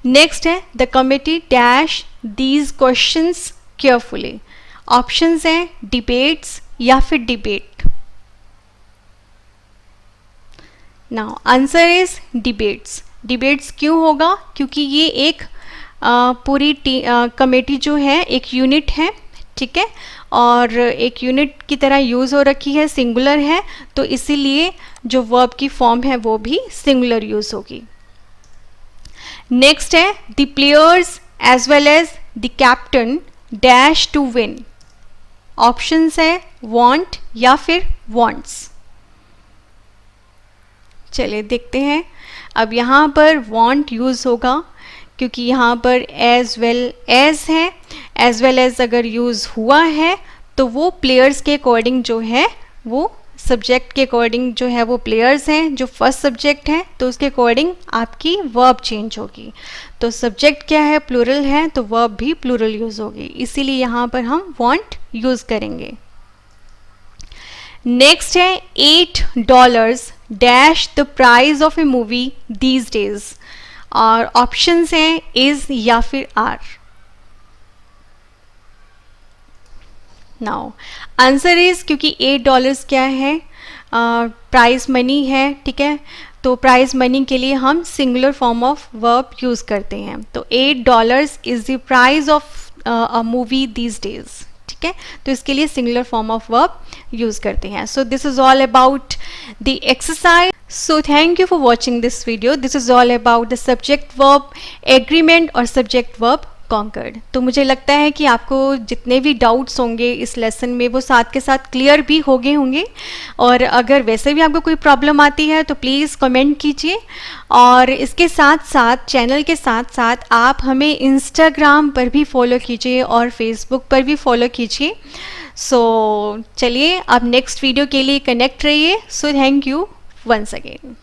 नेक्स्ट है the committee dash these questions carefully. Options हैं डिबेट्स या फिर debate. Now answer is debates. Debates क्यों होगा? क्योंकि ये एक पूरी कमेटी जो है एक यूनिट है, ठीक है, और एक यूनिट की तरह यूज़ हो रखी है, सिंगुलर है, तो इसीलिए जो वर्ब की फॉर्म है वो भी सिंगुलर यूज़ होगी। नेक्स्ट है the players as well as the captain dash to win. Options है वांट या फिर वांट्स। चलिए देखते हैं। अब यहाँ पर वांट यूज़ होगा क्योंकि यहाँ पर एज वेल एज है, एज वेल एज अगर यूज़ हुआ है तो वो प्लेयर्स के अकॉर्डिंग जो है वो सब्जेक्ट के अकॉर्डिंग जो है वो प्लेयर्स हैं, जो फर्स्ट सब्जेक्ट है, तो उसके अकॉर्डिंग आपकी वर्ब चेंज होगी। तो सब्जेक्ट क्या है? प्लूरल है, तो वर्ब भी प्लूरल यूज़ होगी, इसीलिए यहाँ पर हम वांट यूज़ करेंगे। नेक्स्ट है $8 dash the price of a movie these days, और ऑप्शंस हैं इज या फिर आर। नाउ आंसर इज, क्योंकि $8 क्या है? प्राइज मनी है, ठीक है, तो प्राइज मनी के लिए हम singular form of verb use करते हैं। तो $8 is the price of a movie these days, ठीक है, तो इसके लिए singular form of verb use करते हैं। So this is all about the exercise. So thank you for watching this video. This is all about the subject verb agreement or subject verb concord. तो मुझे लगता है कि आपको जितने भी डाउट्स होंगे इस लेसन में वो साथ के साथ क्लियर भी हो गए होंगे, और अगर वैसे भी आपको कोई प्रॉब्लम आती है तो प्लीज़ कमेंट कीजिए। और इसके साथ साथ चैनल के साथ साथ आप हमें इंस्टाग्राम पर भी फॉलो कीजिए और फेसबुक पर भी फॉलो कीजिए। सो चलिए अब नेक्स्ट वीडियो के लिए कनेक्ट रहिए। So thank you once again.